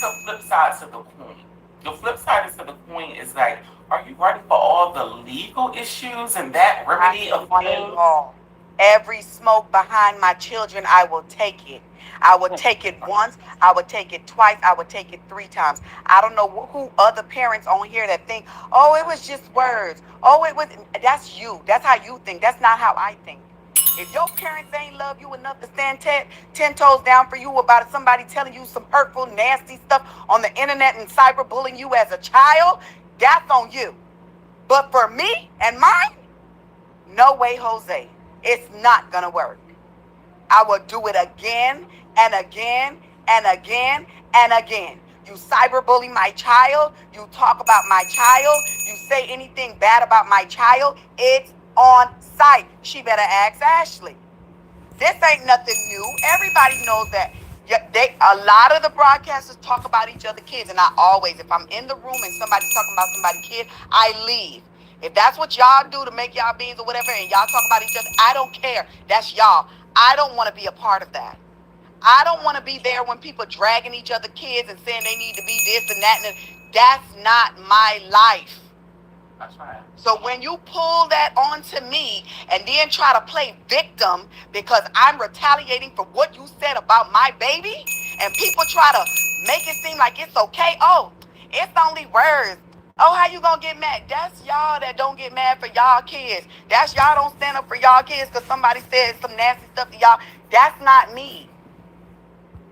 the flip side to the coin. The flip side to the coin is like, are you ready for all the legal issues and that remedy I of want it things? all. Every smoke behind my children, I will take it. I would take it once. I would take it twice. I would take it 3 times. I don't know who other parents on here that think, oh, it was just words. Oh, it was. That's you. That's how you think. That's not how I think. If your parents ain't love you enough to stand ten toes down for you about somebody telling you some hurtful, nasty stuff on the internet and cyberbullying you as a child, that's on you. But for me and mine, no way, Jose. It's not going to work. I will do it again and again and again and again. You cyberbully my child. You talk about my child. You say anything bad about my child. It's on site. She better ask Ashley. This ain't nothing new. Everybody knows that. Yeah, a lot of the broadcasters talk about each other kids, and I always, if I'm in the room and somebody's talking about somebody's kid, I leave. If that's what y'all do to make y'all beans or whatever, and y'all talk about each other, I don't care. That's y'all. I don't want to be a part of that. I don't want to be there when people dragging each other kids and saying they need to be this and that. And that's not my life. That's right. So when you pull that onto me and then try to play victim because I'm retaliating for what you said about my baby, and people try to make it seem like it's okay. Oh, it's only words. Oh, how you gonna get mad? That's y'all that don't get mad for y'all kids. That's y'all don't stand up for y'all kids because somebody said some nasty stuff to y'all. That's not me.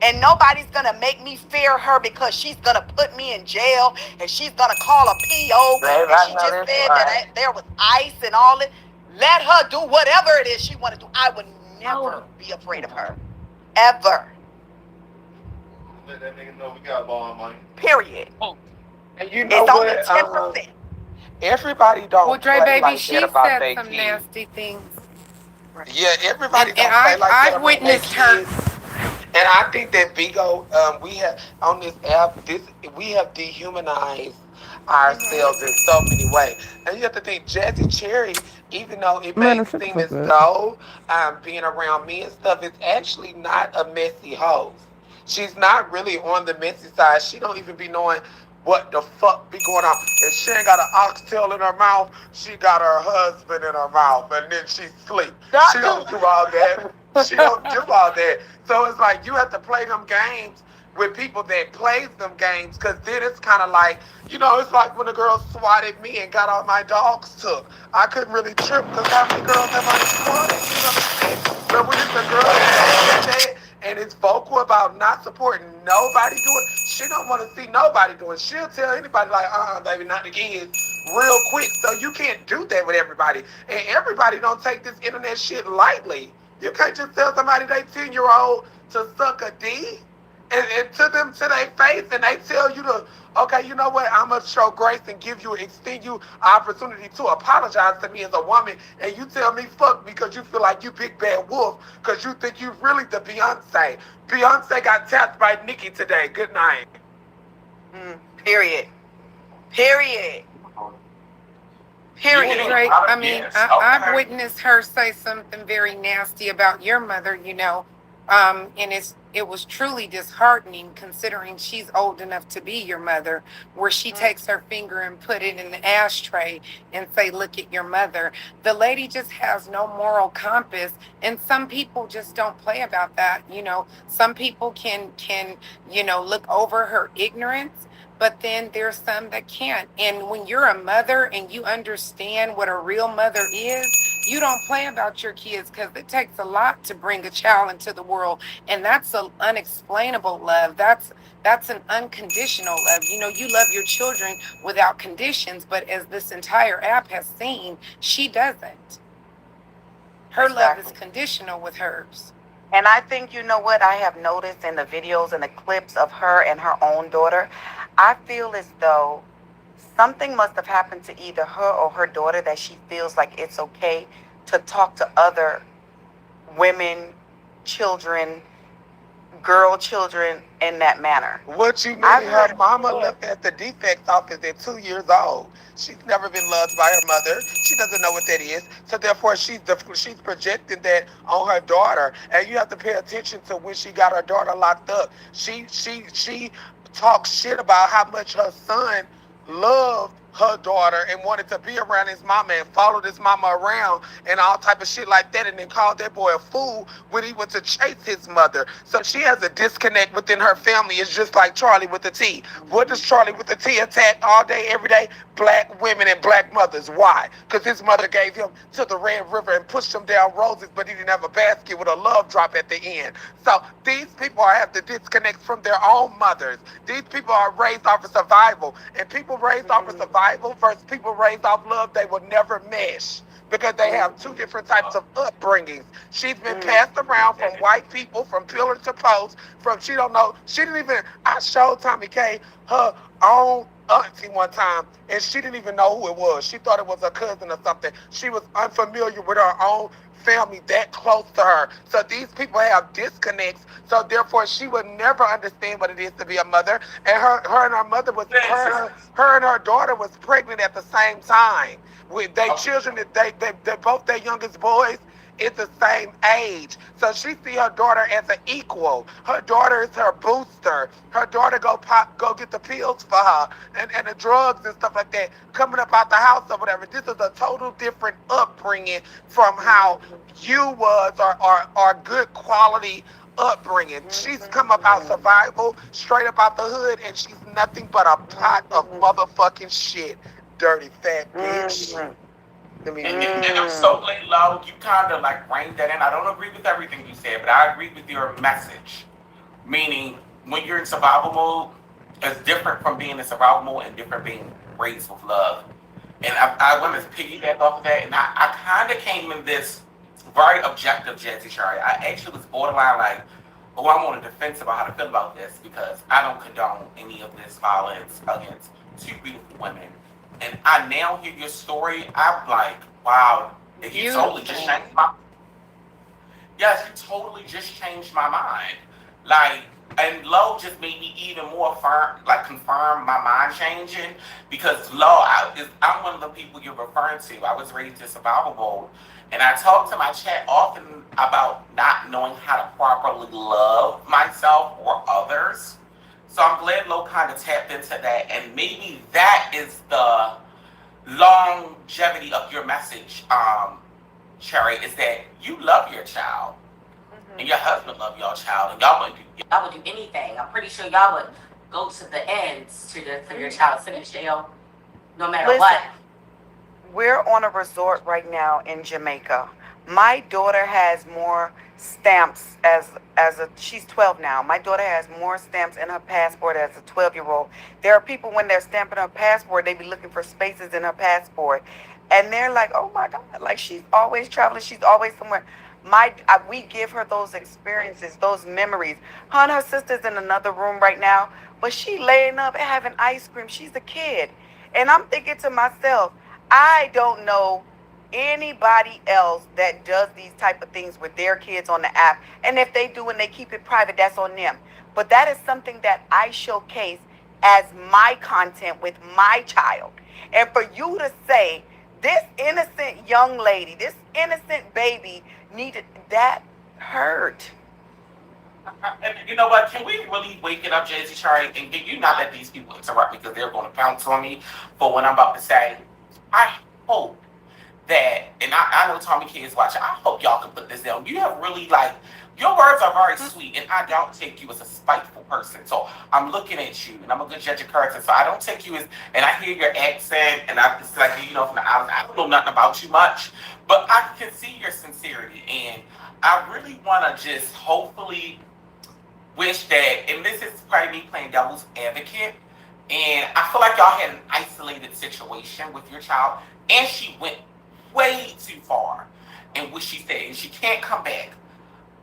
And nobody's gonna make me fear her because she's gonna put me in jail and she's gonna call a PO. Babe, And I she know just that's said right. that there was ice and all that. Let her do whatever it is she want to do. I would never be afraid of her, ever. Let that nigga know we got ball money. Period. And you know It's only what? 10%. Everybody Well, don't Dre, play baby, like that she about said their some kids. nasty things, Right. Yeah, everybody and don't play like that I've about their witnessed her. kids. And I think that Bigo, we have on this app, we have dehumanized ourselves in so many ways. And you have to think, Jazzy Cherry, even though it Man, may shut the seem fuck as up. though being around me and stuff, it's actually not a messy hoe. She's not really on the messy side. She don't even be knowing what the fuck be going on. If she ain't got an oxtail in her mouth, she got her husband in her mouth, and then she sleep. She don't do all that. She don't do all that. So it's like you have to play them games with people that plays them games, because then it's kind of like, it's like when a girl swatted me and got all my dogs took. I couldn't really trip because how many girls have I swatted? You know what I'm saying? But when it's a girl that says that and is vocal about not supporting nobody doing, she don't want to see nobody doing. She'll tell anybody like, baby, not the kids, real quick. So you can't do that with everybody. And everybody don't take this internet shit lightly. You can't just tell somebody they 10-year-old to suck a D and to them to their face, and they tell you to, okay, you know what, I'm gonna show grace and extend you opportunity to apologize to me as a woman, and you tell me fuck because you feel like you big bad wolf because you think you really the Beyonce. Beyonce got tapped by Nicki today. Good night. Period. Period. You Well, think, Period. Dre, I mean, yes, I've okay. witnessed her say something very nasty about your mother, and it was truly disheartening considering she's old enough to be your mother, where she Mm, takes her finger and put it in the ashtray and say, "Look at your mother." The lady just has no moral compass, and some people just don't play about that. Some people can look over her ignorance, but then there's some that can't. And when you're a mother and you understand what a real mother is, you don't play about your kids because it takes a lot to bring a child into the world, and that's an unexplainable love. That's an unconditional love. You love your children without conditions, but as this entire app has seen, she doesn't. Her love is exactly. conditional with hers. And I think, you know what, I have noticed in the videos and the clips of her and her own daughter, I feel as though something must have happened to either her or her daughter that she feels like it's okay to talk to other women, children, girl children in that manner. What you I've mean? Her heard mama left at the defects office at 2 years old. She's never been loved by her mother. She doesn't know what that is. So therefore, she's projecting that on her daughter. And you have to pay attention to when she got her daughter locked up. She talk shit about how much her son loved her daughter and wanted to be around his mama and followed his mama around and all type of shit like that, and then called that boy a fool when he went to chase his mother. So she has a disconnect within her family. It's just like Charlie with the T. What does Charlie with the T attack all day, every day? Black women and black mothers. Why? Because his mother gave him to the Red River and pushed him down roses, but he didn't have a basket with a love drop at the end. So these people have the disconnect from their own mothers. These people are raised off of survival. And people raised off of survival versus people raised off love, they will never mesh because they have two different types of upbringings. She's been passed around from white people, from pillar to post, from she don't know. She didn't even, I showed Tommy K her own auntie one time, and she didn't even know who it was. She thought it was her cousin or something. She was unfamiliar with her own family that close to her. So these people have disconnects. So therefore, she would never understand what it is to be a mother. And her and her mother was her and her daughter was pregnant at the same time. With their children, they both their youngest boys is the same age. So she see her daughter as an equal. Her daughter is her booster. Her daughter go get the pills for her and the drugs and stuff like that coming up out the house or whatever. This is a total different upbringing from how you was or good quality upbringing. She's come up out survival, straight up out the hood, and she's nothing but a pot of motherfucking shit. Dirty fat bitch. I mean, And I'm so glad, Lo, you kind of like reined that in. I don't agree with everything you said, but I agree with your message. Meaning, when you're in survival mode, it's different from being in survival mode and different being raised with love. And I want to piggyback off of that. And I kind of came in this very objective, Jazzy Shari. I actually was borderline like, oh, I'm on the defense about how to feel about this because I don't condone any of this violence against two beautiful women. And I now hear your story. I'm like, wow, you totally just changed my. Yes, you totally just changed my mind. Like, and Lo just made me even more firm, like confirm my mind changing because I'm one of the people you're referring to. I was raised in survival mode, and I talk to my chat often about not knowing how to properly love myself or others. So I'm glad Lo kind of tapped into that, and maybe that is the longevity of your message, Cherry, is that you love your child, and your husband love your child, and y'all would do anything. I'm pretty sure y'all would go to the ends for your child to finish jail, no matter Listen, what. we're on a resort right now in Jamaica. My daughter has more stamps she's 12 now. My daughter has more stamps in her passport as a 12-year-old. There are people when they're stamping her passport, they be looking for spaces in her passport. And they're like, oh my God, like she's always traveling, she's always somewhere. We give her those experiences, those memories. Her and her sister's in another room right now, but she laying up and having ice cream. She's a kid. And I'm thinking to myself, I don't know anybody else that does these type of things with their kids on the app. And if they do and they keep it private, that's on them. But that is something that I showcase as my content with my child. And for you to say, this innocent young lady, this innocent baby needed that hurt. And you know what? Can we really wake it up, Jazzy Shari, and can you not let these people interrupt me because they're going to pounce on me for what I'm about to say? I hope that, and I know Tommy K is watching, I hope y'all can put this down. You have really, like, your words are very sweet, and I don't take you as a spiteful person. So I'm looking at you, and I'm a good judge of character, so I don't take you as, and I hear your accent, and it's like, you know, from the island, I don't know nothing about you much, but I can see your sincerity, and I really want to just hopefully wish that, and this is probably me playing devil's advocate, and I feel like y'all had an isolated situation with your child, and she went way too far in what she said, and she can't come back.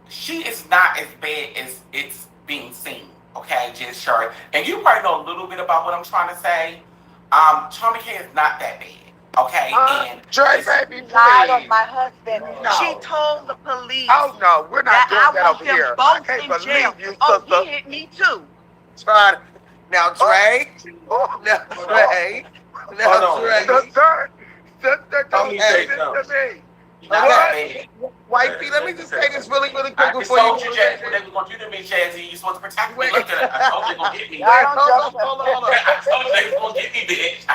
She is not as bad as it's being seen, okay, just sure. And you probably know a little bit about what I'm trying to say. Tommy K is not that bad, okay? And Dre, baby, Lied on please. my husband. No. She told the police Oh no, we're not that doing I that want over them here. I both can't in believe jail. you, Oh, sister. he hit me too. Trying now, Dre. Oh, Now, Dre. Now, Hold on. Dre. sister, don't Tommy say say this to something. me. You're not Okay. that big. Wifey, let me just say this really, really I quick just before you told you, Jazzy, what they were going to do to me, Jazzy. You're supposed to protect me. Wait. Look at it. I told you they were going to get me. Wait, hold on. I told you they were going to get me, bitch.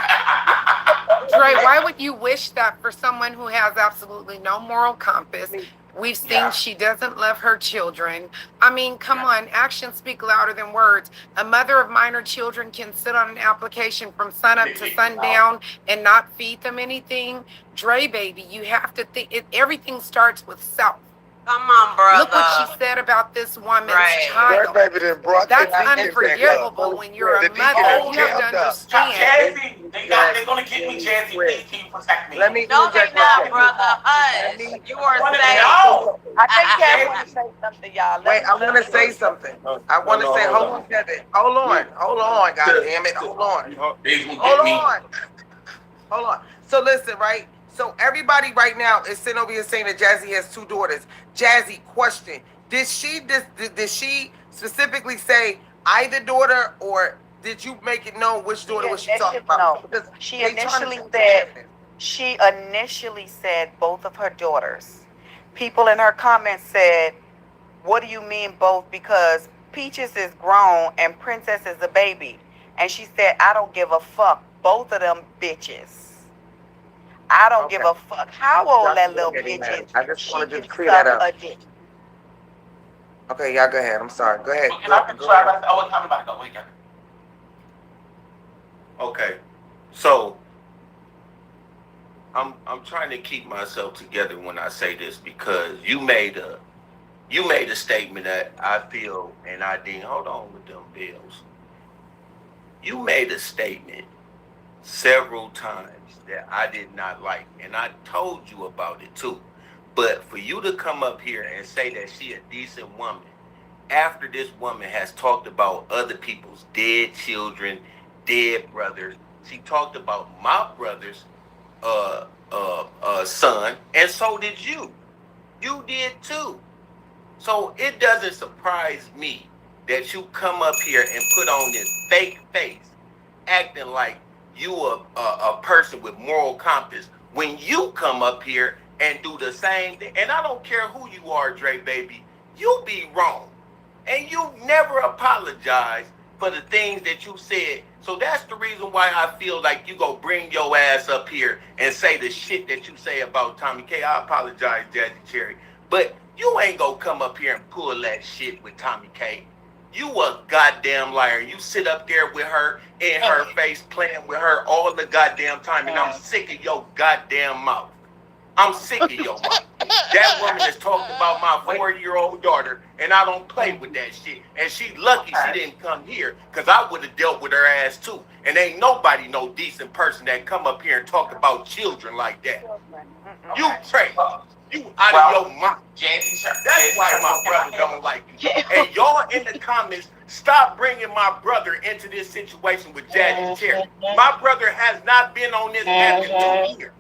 Dre, why would you wish that for someone who has absolutely no moral compass? We've seen Yeah. she doesn't love her children. I mean, come on, actions speak louder than words. A mother of minor children can sit on an application from sunup to sundown and not feed them anything. Dre, baby, you have to think everything starts with self. Come on, brother. Look what she said about this woman's Right. child. That baby done brought That's the deacon unforgivable back when you're up. a The deacon mother. done You have to jammed up. understand. Jazzy, they're going to get me, Jazzy. Please, can you protect me? Let me No, they interject real not, quick. brother. Hush. You are safe. No. I think Kev I- want to say something, y'all. Wait, I want to say something. I want to say, hold on, Kevin. Hold on, God damn it. Hold on. They're going to Hold get me. on. Hold on. So listen, right? So everybody right now is sitting over here saying that Jazzy has 2 daughters. Jazzy, question: Did she specifically say either daughter, or did you make it known which daughter was she talking about? No, Because she they trying to initially say- said she initially said both of her daughters. People in her comments said, "What do you mean both? Because Peaches is grown and Princess is a baby." And she said, "I don't give a fuck. Both of them bitches. I don't give a fuck how old that little bitch is. I just want to She just can clear that suck up. a dick." Okay, y'all go ahead. I'm sorry. Go ahead. Can I try about that? Oh, tell me about it. Go. Wait, Okay, so I'm trying to keep myself together when I say this, because you made a statement that I feel, and I didn't hold on with them bills. You made a statement several times that I did not like, and I told you about it too. But for you to come up here and say that she a decent woman after this woman has talked about other people's dead children, dead brothers, she talked about my brother's son, and so did you. You did too. So it doesn't surprise me that you come up here and put on this fake face, acting like you a person with moral compass, when you come up here and do the same thing. And I don't care who you are, Dre, baby, you be wrong. And you never apologize for the things that you said. So that's the reason why I feel like you go bring your ass up here and say the shit that you say about Tommy K. I apologize, Jazzy Cherry. But you ain't gonna come up here and pull that shit with Tommy K. You a goddamn liar. You sit up there with her in her face, playing with her all the goddamn time, and I'm sick of your goddamn mouth. I'm sick of your mouth. That woman has talked about my 4-year-old daughter, and I don't play with that shit. And she lucky she didn't come here, because I would have dealt with her ass too. And ain't nobody no decent person that come up here and talk about children like that. You crazy. You out of your mind. That's why my brother don't like you. And y'all in the comments, stop bringing my brother into this situation with Jazzy Cherry. My brother has not been on this app in 2 years.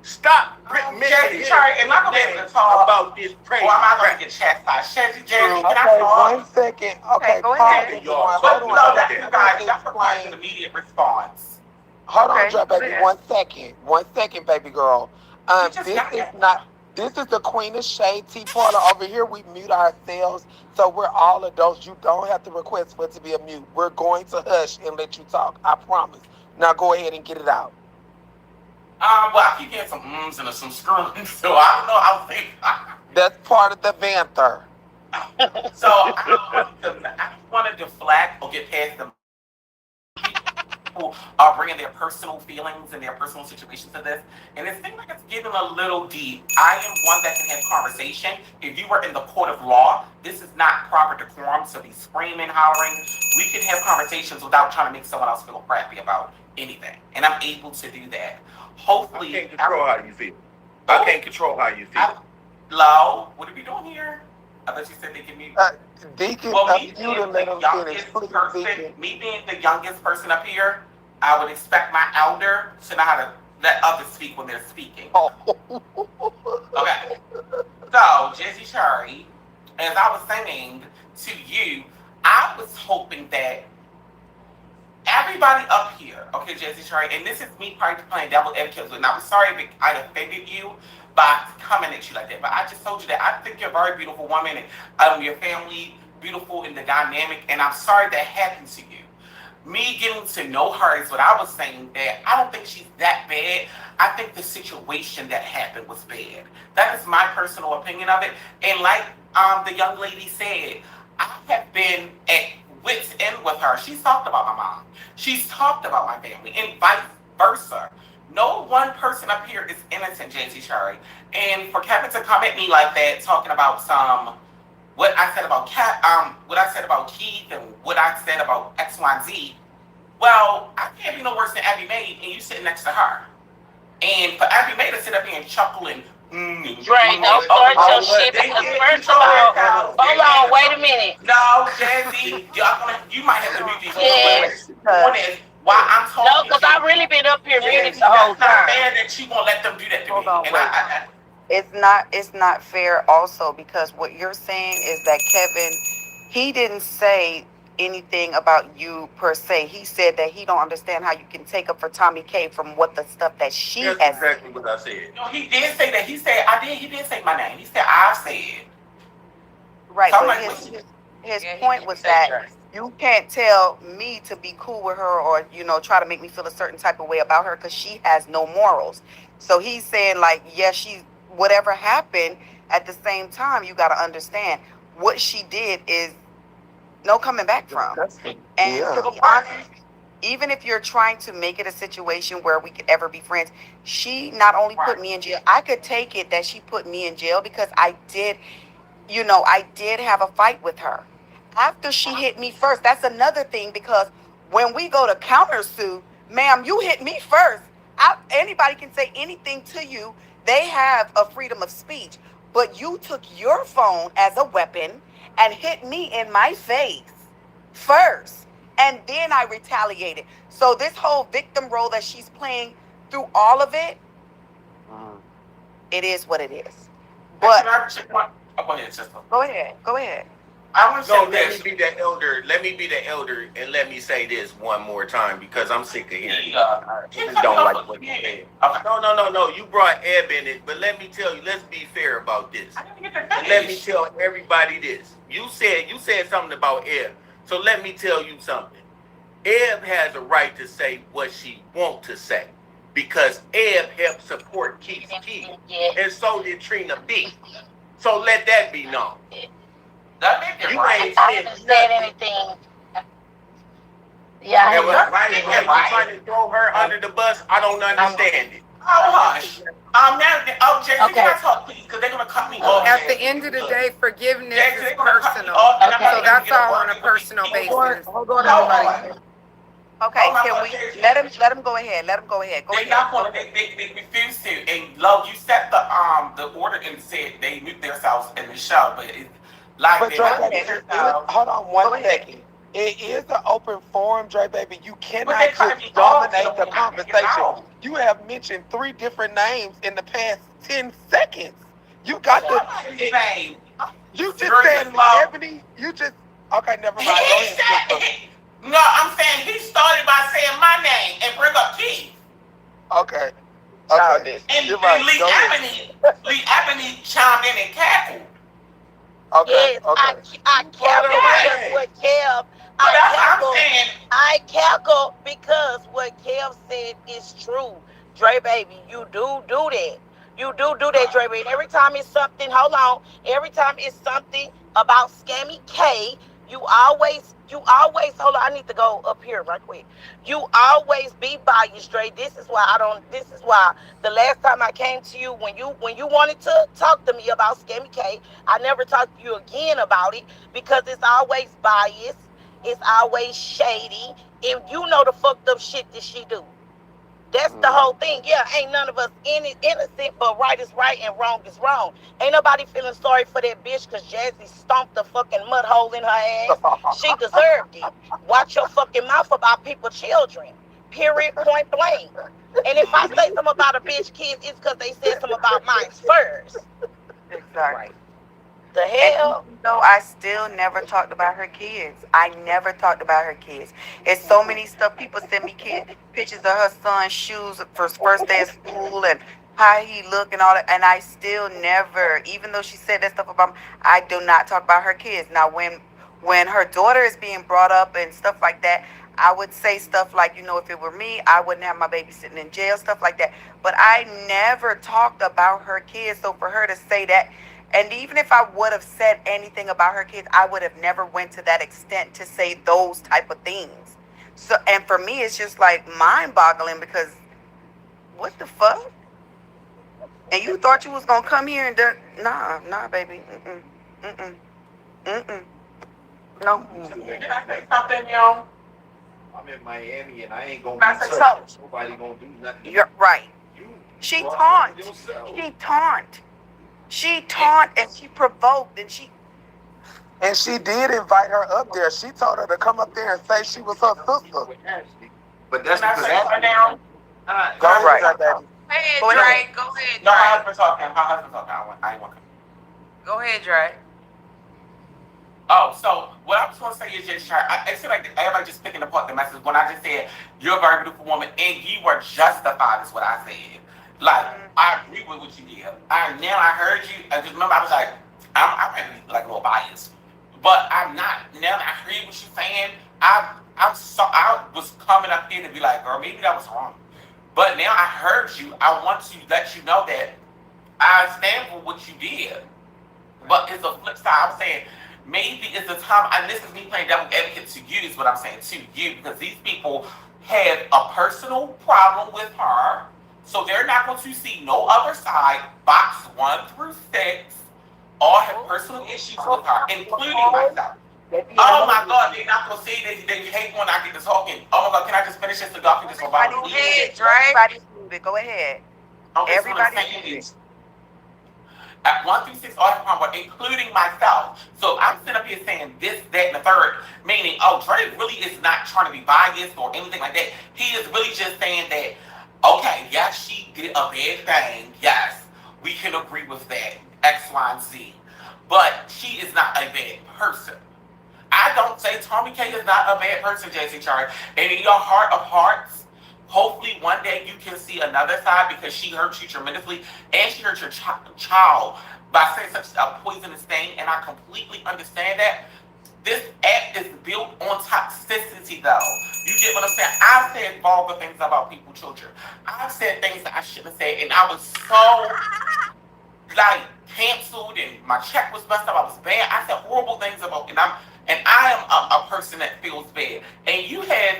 Stop Jazzy Cherry, am I going to be able to talk about this crazy or am I going crap. to get chastised? Jazzy, can I Okay, talk? 1 second. Okay, go pause ahead. it. But Hold no, on. that's you guys. That's requires an immediate response. Hold Okay. on, Dre, baby. 1 second. 1 second, baby girl. just This got is it. not. This is the Queen of Shade Tea Parlor. Over here, we mute ourselves, so we're all adults. You don't have to request for it to be a mute. We're going to hush and let you talk. I promise. Now go ahead and get it out. Well, I keep getting some ums and some screws, so I don't know how to think. That's part of the banter. So I don't want to deflect or get past the people are bringing their personal feelings and their personal situations to this, and it seems like it's getting a little deep. I am one that can have conversation. If you were in the court of law, this is not proper decorum to be screaming, hollering. We can have conversations without trying to make someone else feel crappy about anything, and I'm able to do that. Hopefully, I can't control how you feel. I can't control how you feel. Hello, what are we doing here? I thought you said they give me. Deacon, Well, you to let him finish. Please, Deacon. me being the youngest person up here, I would expect my elder to know how to let others speak when they're speaking. Oh. Okay. So, Jazzy Cherry, as I was saying to you, I was hoping that everybody up here, okay, Jazzy Cherry, and this is me probably playing devil advocate, and I'm sorry if I offended you, by coming at you like that. But I just told you that I think you're a very beautiful woman, and your family beautiful and the dynamic. And I'm sorry that happened to you. Me getting to know her is what I was saying, that I don't think she's that bad. I think the situation that happened was bad. That is my personal opinion of it. And like the young lady said, I have been at wit's end with her. She's talked about my mom. She's talked about my family, and vice versa. No one person up here is innocent, Jazzy Cherry. And for Kevin to come at me like that, talking about some what I said about what I said about Keith, and what I said about X, Y, and Z. Well, I can't be no worse than Abby May, and you sitting next to her. And for Abby May to sit up here and chuckle and Dre, don't start your shit because first of all, hold on, wait a minute. No, Jazzy, you might have to mute these Yes. One is why I'm No, talking. because I really been up here muted Jazzy, the whole that's not time. fair that you won't let them do that to Hold me. on, And wait. It's not fair also because what you're saying is that Kevin, he didn't say anything about you per se. He said that he don't understand how you can take up for Tommy K from what the stuff that she That's has exactly what I said. no, he did say that. He said he did say my name. He said I've said. right, So I'm but like, his Yeah, he point did was say that Dre. you can't tell me to be cool with her or try to make me feel a certain type of way about her because she has no morals. So he's saying like, yes, she whatever happened. At the same time, you got to understand what she did is no coming back from. And Yeah. to be honest, even if you're trying to make it a situation where we could ever be friends, she not only put me in jail. I could take it that she put me in jail because I did have a fight with her. After she hit me first, that's another thing because when we go to countersue, ma'am, you hit me first. Anybody can say anything to you. They have a freedom of speech. But you took your phone as a weapon and hit me in my face first. And then I retaliated. So this whole victim role that she's playing through all of it, it is what it is. But go ahead, sister. go ahead. I want to So say let this. me be the elder. Let me be the elder, and let me say this one more time because I'm sick of hearing it. Yeah. I just don't like what you said. No. You brought Eb in it, but let me tell you. Let's be fair about this. And let me tell everybody this. You said something about Eb. So let me tell you something. Eb has a right to say what she wants to say because Eb helped support Keith's kid, and so did Trina B. So let that be known. That make it You right. ain't I haven't said anything. Yeah, And when That right, make you it right. trying to throw her under the bus, I don't understand it. Oh, hush. Jazzy, Okay. can I talk, please? Because they're going to cut me off. At the end of the day, forgiveness Jazzy, is they're going to cut me personal. off. and I'm Okay. not So even that's gonna all get on a word. personal basis. Hold on, everybody. Okay, Oh, my can God, we Jazzy. let him go ahead? Let him go ahead. Go They ahead. not going to, they refuse to. And Love, you set the order and said they mute themselves in the show, but it's like But they Dre not Baby, mute it is, themselves. hold on Go one ahead. second. It is an open forum, Dre Baby. You But cannot they cut just me off. dominate the Get conversation. out. You have mentioned 3 different names in the past 10 seconds. You got What to. is his name? You just Very said slow. Ebony. You just. Okay, never He mind. Go ahead, said, sister. no, I'm saying he started by saying my name and bring up Keith. Okay. Childish. And, You're right. and Lee Go ahead. Ebony chimed in and cackled. Okay. yes, Okay. I cackle because what Kev, So that's what I'm cackle. saying. I cackle because what Kev said is true. Dre baby, you do that. You do that, Dre baby. Every time it's something, hold on. Every time it's something about Scammy K, hold on. I need to go up here right quick. You always be biased, Dre. This is why the last time I came to you when you wanted to talk to me about Scammy K, I never talked to you again about it because it's always biased. It's always shady. If you know the fucked up shit that she do. That's the whole thing. Yeah, ain't none of us innocent, but right is right and wrong is wrong. Ain't nobody feeling sorry for that bitch because Jazzy stomped the fucking mud hole in her ass. She deserved it. Watch your fucking mouth about people's children. Period, point blank. And if I say something about a bitch kids, it's because they said something about mine first. Exactly. The And hell? even though I still never talked about her kids, I never talked about her kids. It's so many stuff. People send me pictures of her son's shoes for his first day of school, and how he look and all that, and I still never, even though she said that stuff about me, I do not talk about her kids. Now, when her daughter is being brought up and stuff like that, I would say stuff like, if it were me, I wouldn't have my baby sitting in jail, stuff like that. But I never talked about her kids. So for her to say that, and even if I would have said anything about her kids, I would have never went to that extent to say those type of things. So, and for me, it's just like mind boggling because what the fuck? And you thought you was gonna come here and do, nah, baby. Mm-mm. Mm-mm. No. Can I say something, y'all? I'm in Miami and I ain't gonna That's be a touched. Nobody gonna do nothing. You're right. You She try taunt. yourself. She taunt and she provoked and she. And she did invite her up there. She told her to come up there and say she was her sister. But that's Can I because say something now? Go Right. ahead, baby. Go ahead, Go Dre. ahead. Go ahead, No, her Dre. husband talking. Her husband talking. I ain't want to. Go ahead, Dre. Oh, so what I was going to say is just, I feel like everybody just picking apart the message when I just said, you're a very beautiful woman, and you were justified, is what I said. Like, I agree with what you did. Now I heard you, I just remember I was like, I might be like a little biased, but I'm not. Now that I heard what you're saying, I was coming up here to be like, girl, maybe that was wrong. But now I heard you, I want to let you know that I stand for what you did. But it's a flip side. I'm saying maybe it's the time, and this is me playing devil advocate to you, is what I'm saying to you, because these people have a personal problem with her, so they're not going to see no other side, box 1 through 6, all have personal issues with her, including myself. Oh my God, they're not going to say they hate when I get to talking. Oh my God, can I just finish this so y'all can just survive? Go ahead, Dre. Everybody's muted. Go ahead. Okay, so what I'm Everybody's saying muted. is, at 1 through 6, all have a problem with, including myself. So I'm sitting up here saying this, that, and the third, meaning, Dre really is not trying to be biased or anything like that. He is really just saying that, okay, yes, she did a bad thing. Yes, we can agree with that. X, Y, and Z. But she is not a bad person. I don't say Tommy K is not a bad person, Jazzy Charlie. And in your heart of hearts, hopefully one day you can see another side, because she hurt you tremendously, and she hurt your child by saying such a poisonous thing, and I completely understand that. This act is built on toxicity, though. You get what I'm saying? I've said vulgar things about people's children. I've said things that I shouldn't have said, and I was so like canceled, and my check was messed up. I was bad. I said horrible things about, and I am a person that feels bad, and you have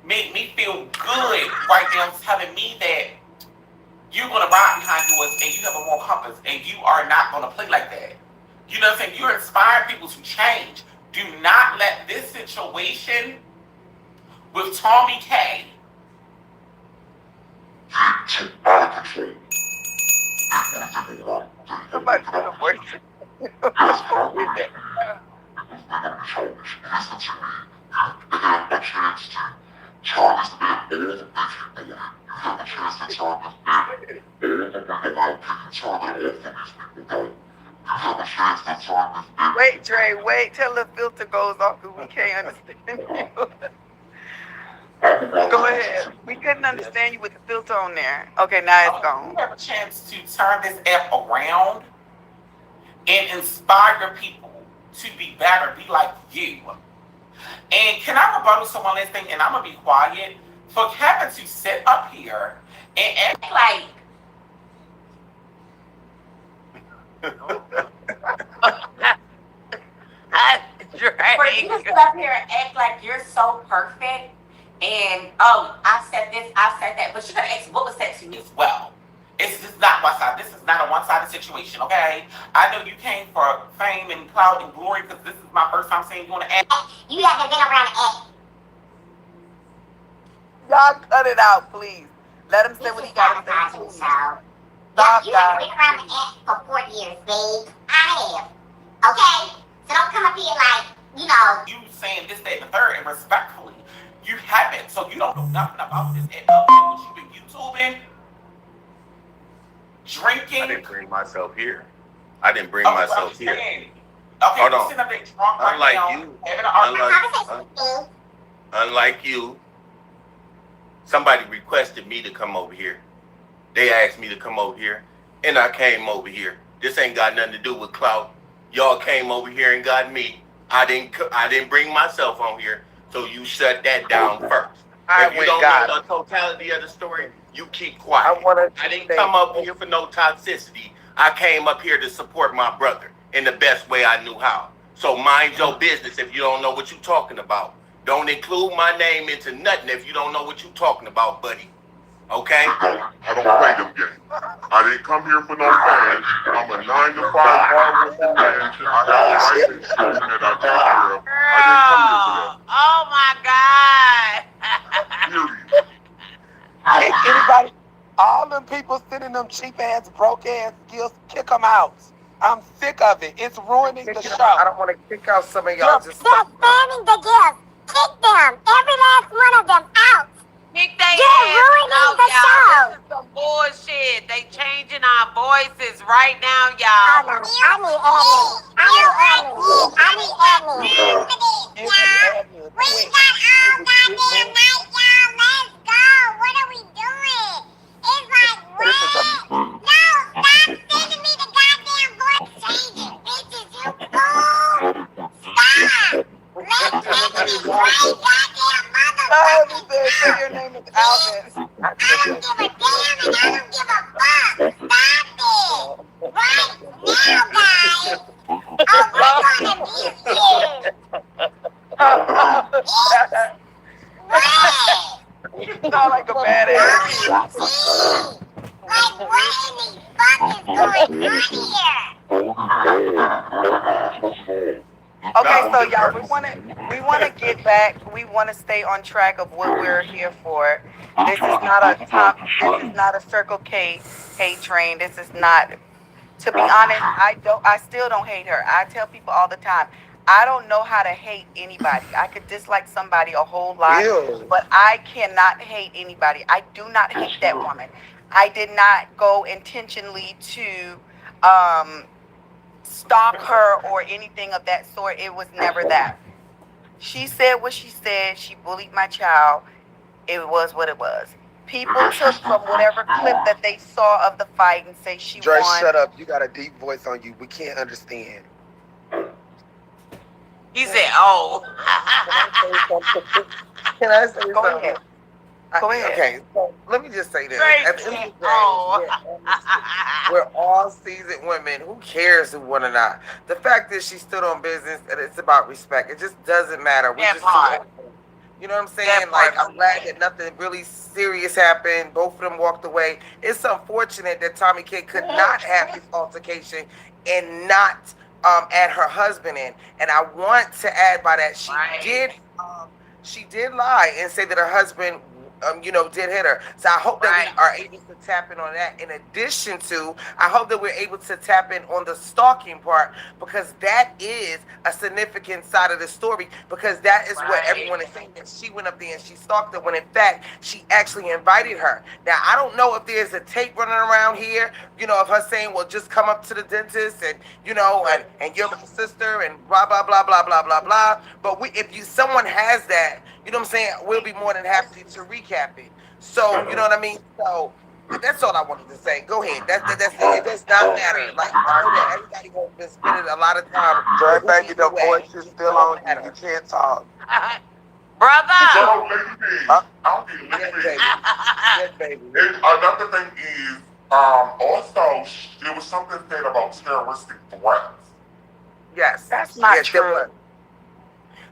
made me feel good right now, telling me that you're gonna ride behind yours and you have a moral compass and you are not gonna play like that. You know what I'm saying? You're inspiring people to change. Do not let this situation with Tommy K Somebody put a voice. Wait, Dre, wait till the filter goes off because we can't understand you. Go ahead. We couldn't understand you with the filter on there. Okay, now it's gone. You have a chance to turn this app around and inspire people to be better, be like you. And can I rebuttal someone last thing? And I'm gonna be quiet. For Kevin to sit up here and act like For you to sit up here and act like you're so perfect, and I said this, I said that, but you gotta ask what was said to you. as well. It's just not one side. This is not a one-sided situation, okay? I know you came for fame and clout and glory, because this is my first time seeing you on the app. You haven't been around the app. Y'all cut it out, please. Let him say what he got to say. Stop, You haven't been around the app for 4 years, babe. I have. Okay? So don't come up here like, You saying this, that, and the third, and respectfully, you haven't. So you don't know nothing about this app. What you've been YouTubing, drinking. I didn't bring myself here. I didn't bring myself here. Okay, Hold you on. sitting up there drunk right Unlike now, you, having an argument. unlike you, somebody requested me to come over here. They asked me to come over here, and I came over here. This ain't got nothing to do with clout. Y'all came over here and got me. I didn't bring myself on here, so you shut that down first. If you don't know the totality of the story, you keep quiet. I didn't come up here for no toxicity. I came up here to support my brother in the best way I knew how. So mind your business if you don't know what you're talking about. Don't include my name into nothing if you don't know what you're talking about, buddy. Okay? I don't play them games. I didn't come here for no fame. I'm a 9 to 5 hardworking man. I have a wife and children that I take care of. I didn't come here for that. Oh my God. Period. Kick anybody, all them people sending them cheap ass, broke ass skills, kick them out. I'm sick of it. It's ruining the I show. don't want to kick out some of y'all. Just They're spamming the gifts. Kick them. Every last one of them out. Kick they You're ass ruining out, the y'all. show. This is some bullshit. They changing our voices right now, Oh y'all. no, I need admin. I need admin. I need admin. Give me admin, We quick. got all goddamn night, y'all. Let's go. What are we doing? It's like, what? No, stop sending me the goddamn voice changing. Bitches, you cool? Stop. Let's send me the right goddamn Oh, motherfucking he said, say your name is Alvin. I don't give a damn and I don't give a fuck. Stop it. Right now, guys. Oh, we're gonna beat you. What? You sound like a badass. Like, what in the fuck is going on here? Okay, so y'all, we wanna get back. We wanna stay on track of what we're here for. This is not a top. This is not a Circle K hate train. This is not. To be honest, I still don't hate her. I tell people all the time, I don't know how to hate anybody. I could dislike somebody a whole lot, Ew. but I cannot hate anybody. I do not hate that woman. I did not go intentionally to stalk her or anything of that sort. It was never that. She said what she said. She bullied my child. It was what it was. People took from whatever clip that they saw of the fight and say she Dre, won. shut up. You got a deep voice on you. We can't understand. He said, oh. can I say Go something? ahead. Go ahead. Okay, so let me just say this. Drake At the end of said, the day, oh. we're all seasoned women. Who cares who won or not? The fact is she stood on business and it's about respect. It just doesn't matter. We That just part. you know what I'm saying? That part. Like, I'm glad that nothing really serious happened. Both of them walked away. It's unfortunate that Tommy K could not have this altercation and not add her husband in. And I want to add by that she did lie and say that her husband did hit her. So I hope that we are able to tap in on that. In addition to, I hope that we're able to tap in on the stalking part, because that is a significant side of the story, because that is what everyone is saying, that she went up there and she stalked her, when in fact, she actually invited her. Now, I don't know if there's a tape running around here, of her saying, well, just come up to the dentist and, and you're my sister and blah, blah, blah, blah, blah, blah, blah. But if someone has that, you know what I'm saying, we'll be more than happy to recap it. So, you know what I mean? So, that's all I wanted to say. Go ahead. That's it. It does not matter. Like, I know that everybody has been spending a lot of time. Dre, baby, the voice is still on you. You can't talk. Brother. So, I'll be Yes, baby. Another thing is, also, there was something said about terroristic threats. Yes. That's not yes, true.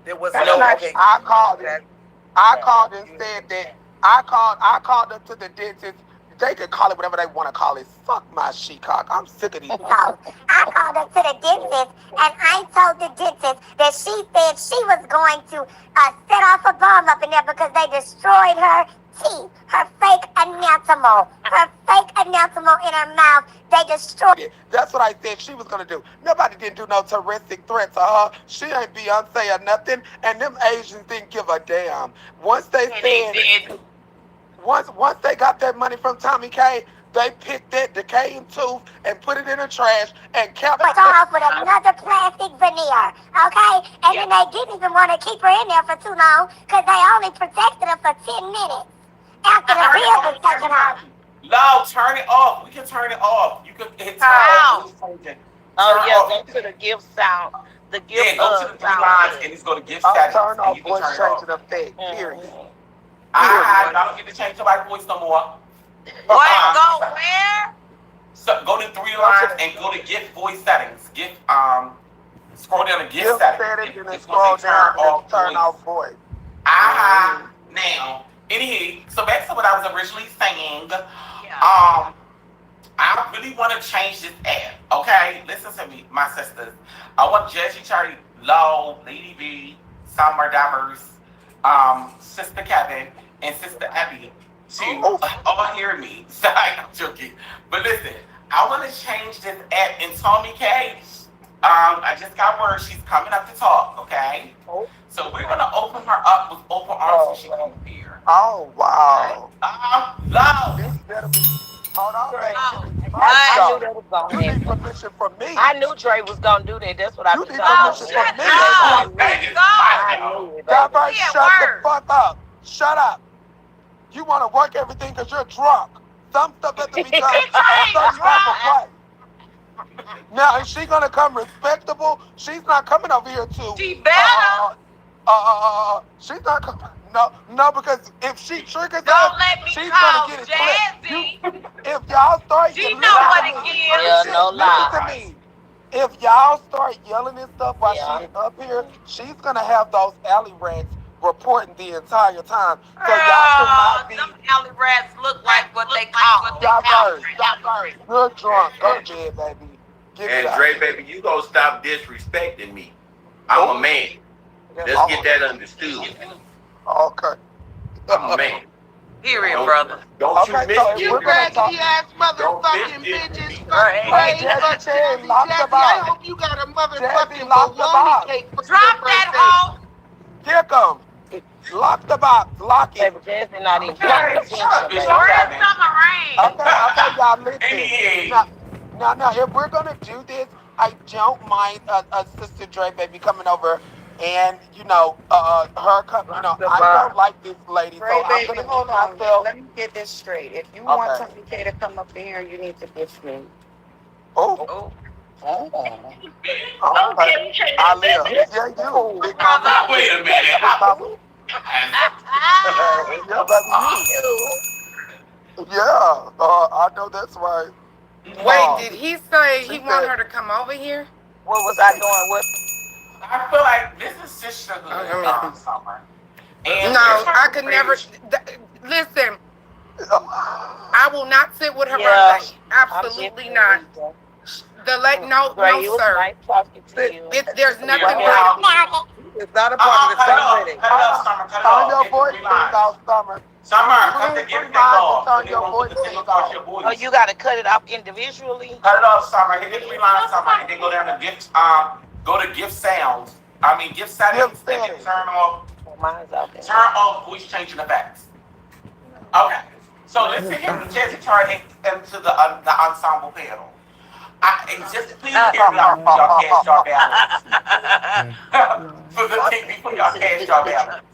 There was That's no. not- Okay. I called it. I called and said that I called up to the dentist. They could call it whatever they want to call it. Fuck my sheecock. I'm sick of these. So I called her to the dentist and I told the dentist that she said she was going to set off a bomb up in there because they destroyed her teeth, her fake enamel, in her mouth. They destroyed it. That's what I said she was gonna do. Nobody didn't do no terroristic threats to her. She ain't Beyonce or nothing. And them Asians didn't give a damn. Once they said, once they got that money from Tommy K, they picked that decaying tooth and put it in the trash and kept It off with another plastic veneer, okay? And then they didn't even want to keep her in there for too long because they only protected her for 10 minutes after the bill was taken off. No, turn it off. We can turn it off. You can hit turn How? off. Turn Oh yeah, off. go to the gift sound. The gift Yeah, go to the three sound lines effect. and it's going to gift I'll settings turn and off you can voice turn it off. changing effect. Period. Mhm. I don't get to change nobody's voice no more. What? Go where? So go to three lines and go to gift voice settings. Gift scroll down to gift Gift settings. settings and then It's going scroll to say turn down and off then turn voice. off voice. Now, anyway, so back to what I was originally saying. Yeah. I really want to change this app. Okay, listen to me, my sisters. I want Jazzy, Charlie, Low, Lady B, Summer Divers, Sister Kevin, and Sister Abby to all hear me. Sorry, I'm joking. But listen, I want to change this app. And Tommy K, I just got word she's coming up to talk. Okay, so we're gonna open her up with open arms so she can hear. Oh wow. Low. This better be. Hold on, baby. I knew that was gonna You need happen. permission from me. I knew Dre was gonna do that. That's what I You was need talking permission about. from me. I knew it, baby. Diverse, shut the fuck up. Shut up. You want to work everything because you're drunk. Some stuff has to be done. Some type of way. Now, is she gonna come respectable? She's not coming over here to. She better. She's not coming. No, because if she triggers Don't us, let me she's call gonna get it Jazzy. clipped. If y'all start, She listen know what to it me. is. Yeah, no Listen lie. to me. If y'all start yelling and stuff while Yeah. she's up here, she's gonna have those alley rats reporting the entire time. So y'all should not be. Them alley rats look like what they call. Diverse. You're drunk. Go to bed, baby. Get it And out. Dre, baby, you gonna stop disrespecting me. I'm a man. Let's get that understood. Okay. I'm a man. Period, Don't- brother. Don't you Okay, so if misgive we're me. gonna talk. ass Don't motherfucking misgive bitches. me. Hey, Jazzy Cherry, lock the Jazzy, I box. hope you got a Jazzy, motherfucking lock the box. bologna cake for Drop your that birthday. hoe. Here come. Lock the box. Lock it. Baby, Jazzy not even Okay, paying shut up, attention, bitch. baby. Where's Summer Rain? Okay, y'all listen. Any Now, if we're gonna do this, I don't mind Sister Dre baby coming over, and her you know I don't like this lady, so Ray, I'm baby, gonna hold keep on. myself. Let me get this straight. If you want Okay. Tommy K to come up in here, you need to diss me. Oh, Oh. okay. I live. Yeah, you. Big mama. Wait a minute. Big mama. Yeah, baby, you. Yeah, I know that's right. Wait, did he say he She want said- her to come over here? What was I doing? What? I feel like this is sisterhood, Summer. And No, we're trying I to could raise- never. Listen, I will not sit with her Yeah, Monday. Absolutely not. No, Dre, no, it was sir. nice talking to you. There's nothing Yeah. but. It's not a part of the Cut it off. same Cut it off, Summer. Cut it Turn off. your Hit voice the three thing lines. off, Summer. Summer, cut the Three everything lines off. and turn They your won't voice put the thing single across off. your voice. Oh, you gotta cut it off individually. Cut it off, Summer. Hit the three lines, Summer, and then go down to gift. Go to gift sounds. Gift settings. Gift And then settings. turn off. Mine's out there. Turn off voice changing effects. Okay. So let's sit here with Jazzy Charlie into the ensemble panel. And just please hear me out before y'all cast y'all balance. Before y'all cast y'all balance.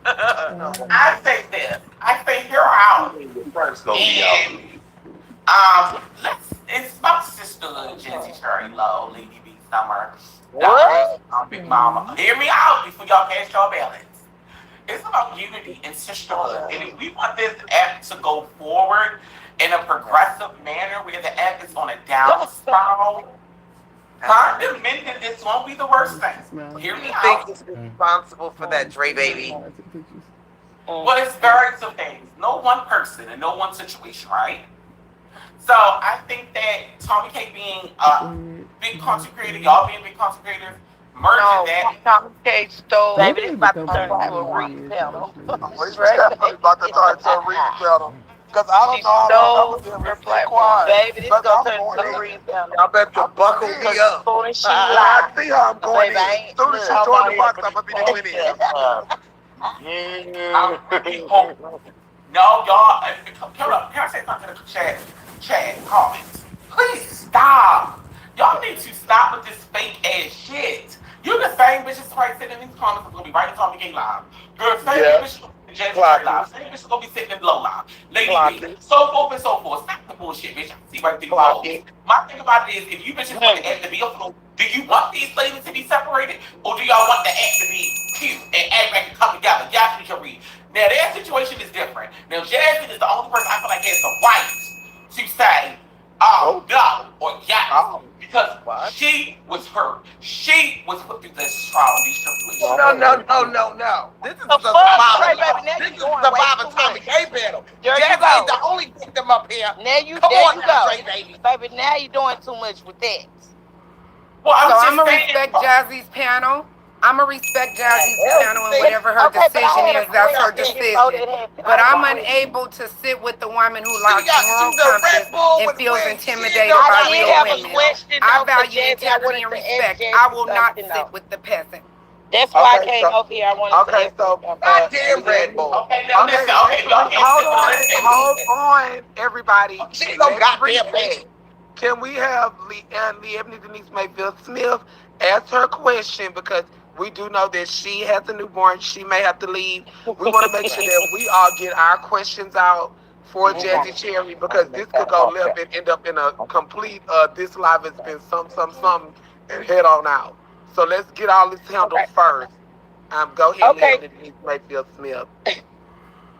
I say this. I say hear her out. First go be out. And it's about sisterhood, Jazzy Cherry Low, Lady B Summer. What? Big Mama. Hear me out before y'all cast y'all balance. It's about unity and sisterhood. And if we want this app to go forward in a progressive manner where the app is on a down spiral, condemning this won't be the worst thing. Hear me I think out. is responsible for that, Dre baby. Well, it's various of things. No one person and no one situation, right? So I think that Tommy K being a big content creator, y'all being big content creators, merging that. Tommy K stole. Baby, this about to turn into a read panel. It's about to turn to a read battle. Because I don't know how long I'm going to be quiet. Baby, this Because gonna I'm turn going into a in. read panel. Y'all better buckle me up. Soon as she I lied. see how I'm going Baby, I in. ain't- As soon as she join the box, I'm going to be going in. No, y'all. Hold up. Can I say something to the chat comments? Please stop. Y'all need to stop with this fake ass shit. You the same bitches right sitting in these comments is gonna be right in Tommy K live. Girl, same bitch Jazzy Cherry Clock it. Live. Same bitch is gonna be sitting in Low Live. Lady Clock B. it. So forth and so forth. Stop the bullshit, bitch. I see right through you Clock hoes. it. My thing about it is, if you bitches want the act to be a flow, do you want these ladies to be separated? Or do y'all want the act to be cute and act like to come together? Y'all should read. Now, their situation is different. Now, Jazzy is the only person I feel like has the right to say, Oh, no, or yes. oh, Because What? she was hurt. She was put through this trial and these tribulations. No, no, no, no, no. This is The the fuck, Trey, survivor. baby, now This you is doing the way survivor too Tommy much. K panel. There you Jazzy ain't go. the only victim up here. Now you, Come there on you now, go. Dre, baby. Baby, now you doing too much with that. Well, I'm So I'm just gonna saying. respect Jazzy's panel. I'm gonna respect Jazzy's panel and Everything. whatever her Okay, but I decision had a is, that's her question before decision. that happened. But I I'm had a question. unable to sit with the woman who She lacks got moral the compass Red Bull and with feels wings. She ain't intimidated no by I did real goddamn have a women. hero. question I though for value Jazzy. I integrity wanted and to ask respect. I Jazzy will not something sit though. with the peasant. That's why I okay. came So, over here. I wanted to okay. ask her So, something. Goddamn Red Bull. Okay, now okay. listen. Okay, Let's y'all can't hold sit on on. this Hold thing. on, everybody. She ain't no Let's goddamn reset. peasant. Can we have Lee Ebony Denise Mayfield Smith ask her question because we do know that she has a newborn. She may have to leave. We want to make sure that we all get our questions out for Jazzy Cherry because this could go left and end up in a complete this live has been some and head on out. So let's get all this handled Okay. first. Go ahead, Lee Okay. Ebony Denise Mayfield Smith.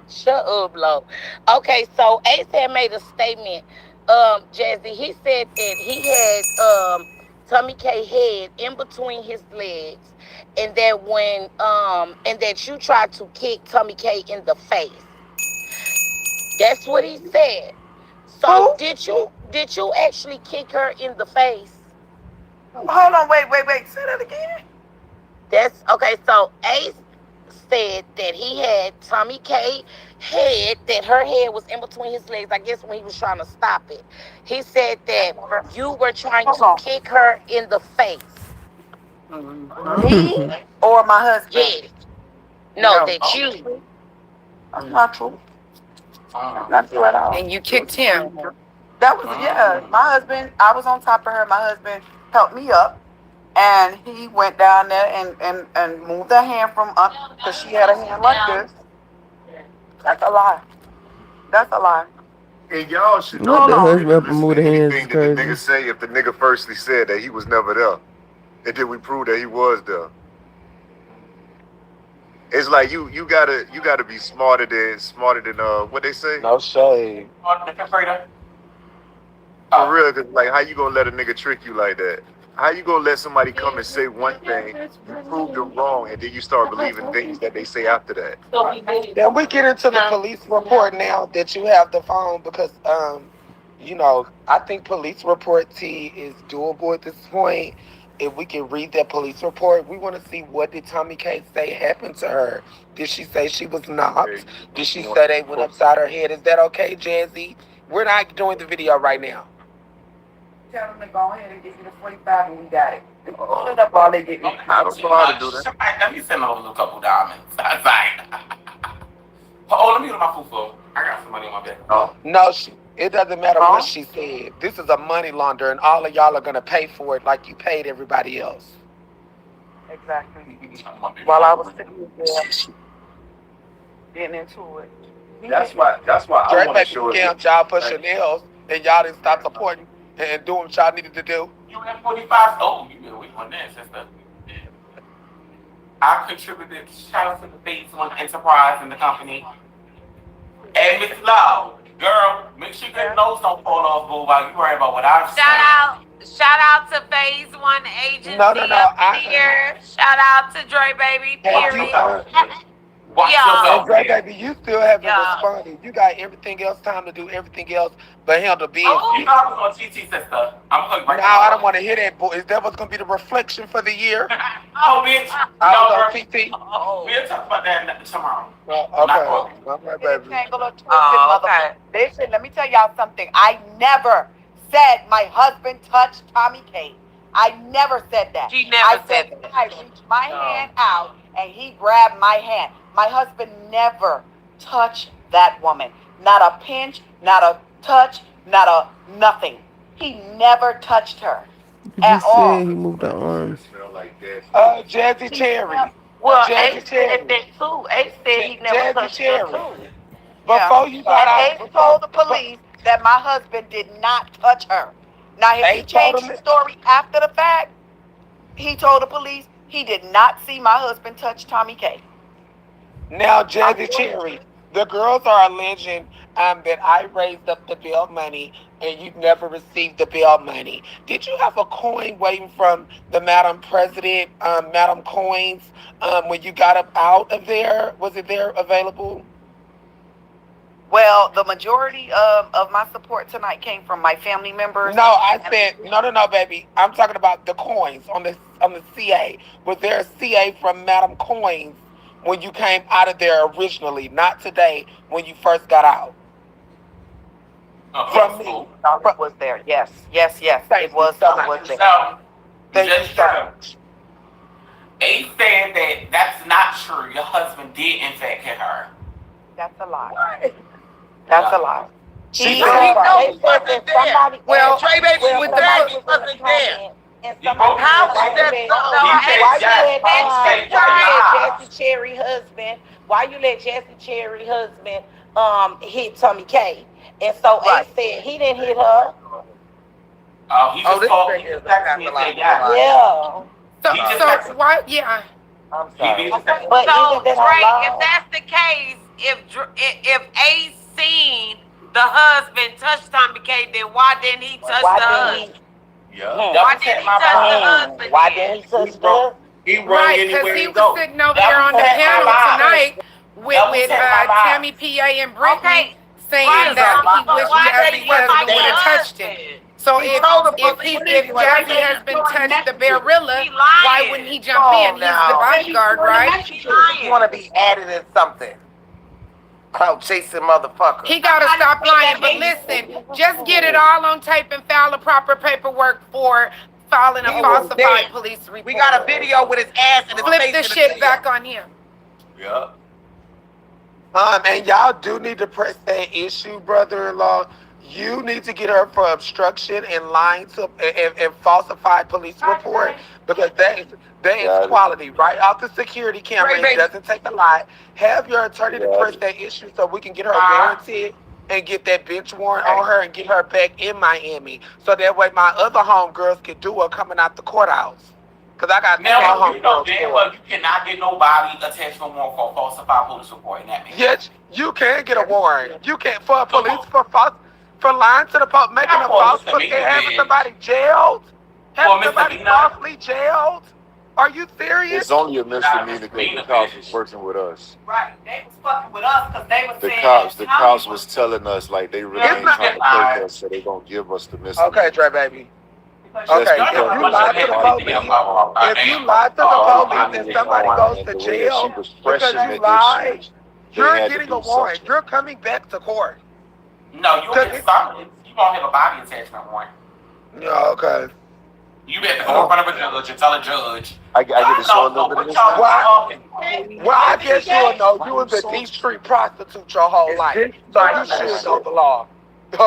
Shut up, Lo. Okay, so Ace had made a statement. Jazzy, he said that he had Tommy K head in between his legs, and that and that you tried to kick Tommy K in the face. That's what he said. So Who? did you actually kick her in the face? Hold on, wait. Say that again. That's okay. So Ace said that he had Tommy K head, that her head was in between his legs. I guess when he was trying to stop it, he said that you were trying Hold to on. kick her in the face. Me or my husband? Yes. No, No, that you. that's not true. That's not true at all. And you kicked him. That was my husband. I was on top of her. My husband helped me up, and he went down there and moved her hand from up because she had a hand like this. That's a lie. That's a lie. And y'all should What know the that hush really rap and listen move to the hands is anything that the crazy. nigga say if the nigga firstly said that he was never there. And then we proved that he was there. It's like you gotta be smarter than what they say. No shade. The fifth grader. For real, cause like how you gonna let a nigga trick you like that? How you gonna let somebody come and say one thing, you prove them wrong, and then you start believing things that they say after that? Then we get into the police report now that you have the phone because I think police report T is doable at this point. If we can read that police report, we want to see what did Tommy K say happened to her. Did she say she was knocked? Did she say they went upside her head? Is that okay, Jazzy? We're not doing the video right now. Tell them to go ahead and give you the 45 and we got it. Pull it up all they get me. I don't know how to do that. Somebody, let me send over a couple diamonds. I was like, oh, let me get my food for. I got some money on my bed. Oh. No, it doesn't matter what she said. This is a money launder, and all of y'all are gonna pay for it like you paid everybody else. Exactly. While I was sitting there getting into it. That's why I Drake want to baby show it. scammed y'all for Chanel's, and y'all didn't stop supporting and doing what y'all needed to do. You have 45. Oh, you been waiting on that, sister. I contributed. Shout out to the Phase One Enterprise and the company. And Miss Loud, girl, make sure your nose don't fall off, boo, while you worry about what I'm saying. Shout out to Phase One Agency No, up here. Shout out to Dre Baby. Period. Watch Yeah. And yourself, Drake man. baby, you still haven't Yeah. responded. You got everything else time to do everything else but handle business. You know I was on TT, sister. I'm going right Now I don't want to hear that, boy. Is that what's gonna be the reflection for the year? Oh, bitch. I No, was on girl. TT. We'll talk about that tomorrow. Well, Not okay, all right, baby. Tangle or twisted, Oh, okay. motherfucker. Listen, let me tell y'all something. I never said my husband touched Tommy K. I never said that. She never I said that. I reached my hand out and he grabbed my hand. My husband never touched that woman. Not a pinch, not a touch, not a nothing. He never touched her You at just all. said he moved the arms. Smell like that. Jazzy Cherry. Well, Jazzy Ace said Cherry. that too. Ace said he never Jazzy touched her Cherry. too. Before you got And out, Ace told the police that my husband did not touch her. Now, if he Ace told changed him the that- story after the fact, he told the police he did not see my husband touch Tommy K. now Jazzy Cherry, the girls are alleging that I raised up the bail money and you never received the bail money. Did you have a coin waiting from the Madam President, Madam Coins, when you got up out of there? Was it there available? Well, the majority of my support tonight came from my family members. No, I said no, baby. I'm talking about the coins on the CA. Was there a CA from Madam Coins when you came out of there originally, not today when you first got out? From me. It was there. Yes. It was there. So, Thank you just so much. Ace said that that's not true. Your husband did in fact hit her. That's a lie. That's a lie. She He said said They said that somebody. Well, Trey Baby, well, with somebody that, was in the wasn't there. comment, and You somebody both How why was you that let so? He said why you Jazzy- let he said Jazzy Jazzy Cherry husband? Why you let Jazzy Cherry husband hit Tommy K? And so Right. Ace said he didn't hit her. Oh, he just this told thing me is that a he lot. said yes. Yeah. So, He just so texted- why? Yeah. I'm He sorry. just texted- But So, isn't that Drake, on if live? that's the case, if Ace seen the husband touch Tommy K, then why didn't he touch Why the didn't husband? he? Yeah. Why Double didn't check he my touch the vibe. husband? Why then? didn't he touch He run, her? he run Right, anywhere because he he was go. sitting over there on the Double check my panel vibe. tonight with Double check my vibe. Tammy PA and Brittany Okay, saying right, that but he wished why Jazzy didn't he fight husband the would have touched it. husband? So He if told the if Jazzy has been touched the Barilla, He why lying. wouldn't he jump Come in? on He's the now. bodyguard, right? He You want to lying. be added in something. Clout chasing motherfucker. He gotta stop lying. But listen, just get it all on tape and file the proper paperwork for filing a He was falsified dead. police report. We got a video with his ass and his Flip face the in the shit video. back on him. Yeah. And y'all do need to press that issue, brother-in-law. You need to get her for obstruction and lying to and falsified police report because that is quality right off the security camera. Right, It doesn't take a lot. Have your attorney to press that issue so we can get her warranted and get that bench warrant on her and get her back in Miami. So that way my other homegirls can do her coming out the courthouse. Because I got two Now, you know homegirls. damn well you cannot get nobody attachment warrant for a falsified police report in that man. Yes, you can get a warrant. You can for a police for lying to the public, making Not a for false misdemeanor, and having man. somebody jailed, having For somebody misdemeanor. falsely jailed. Are you serious? It's only a misdemeanor because the cops was working with us. Right. They was fucking with us because they was The saying cops, that the Tommy cops was telling us like they really It's ain't not- trying to take us, so they gonna give us the misdemeanor. Okay, Dre, baby. Just Okay, if because you we lie was to the body police, camera. if you lie to the police and somebody goes to And the way that jail she was because pressing you the lied, issue, you're had to getting do a warrant. something. You're coming back to court. No, you'll get summons. You won't have a body attachment warrant. Yeah, okay. You have to go in front of a judge and tell a judge. I get to show a little bit of this. Well, I guess you'll know you was a deep street prostitute your whole life, so you should know the law. You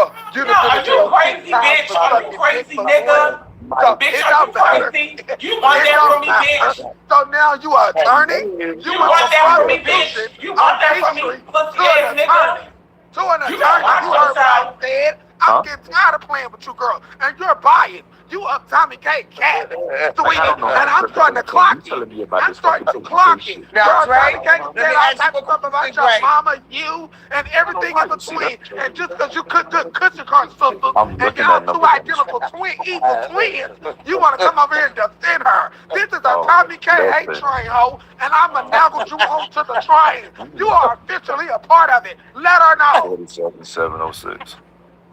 No, are you crazy, bitch? Are you crazy, nigga? So, Bitch, it are don't you matter. crazy? You want that from me, bitch? So now you are attorney. You want that from me, bitch? You want that from me, pussy ass nigga? To an You attorney, got watch you heard what I yourself. said. I'm getting tired of playing with you, girl. And you're buying. You up Tommy K. Cat, sweetie. And I'm starting to clock it. I'm starting to clock it. Now, Girl, Tommy Dre, K let me said all ask you type a of stuff about question, your Dre. mama, you, and everything in between. And just because you could good cushion card sisters I'm and looking y'all at two numbers. identical evil twins, you want to come over here and defend her. This is a Tommy K. hate train, ho, and I'm a naggle you onto the train. You are officially a part of it. Let her know. 47,706.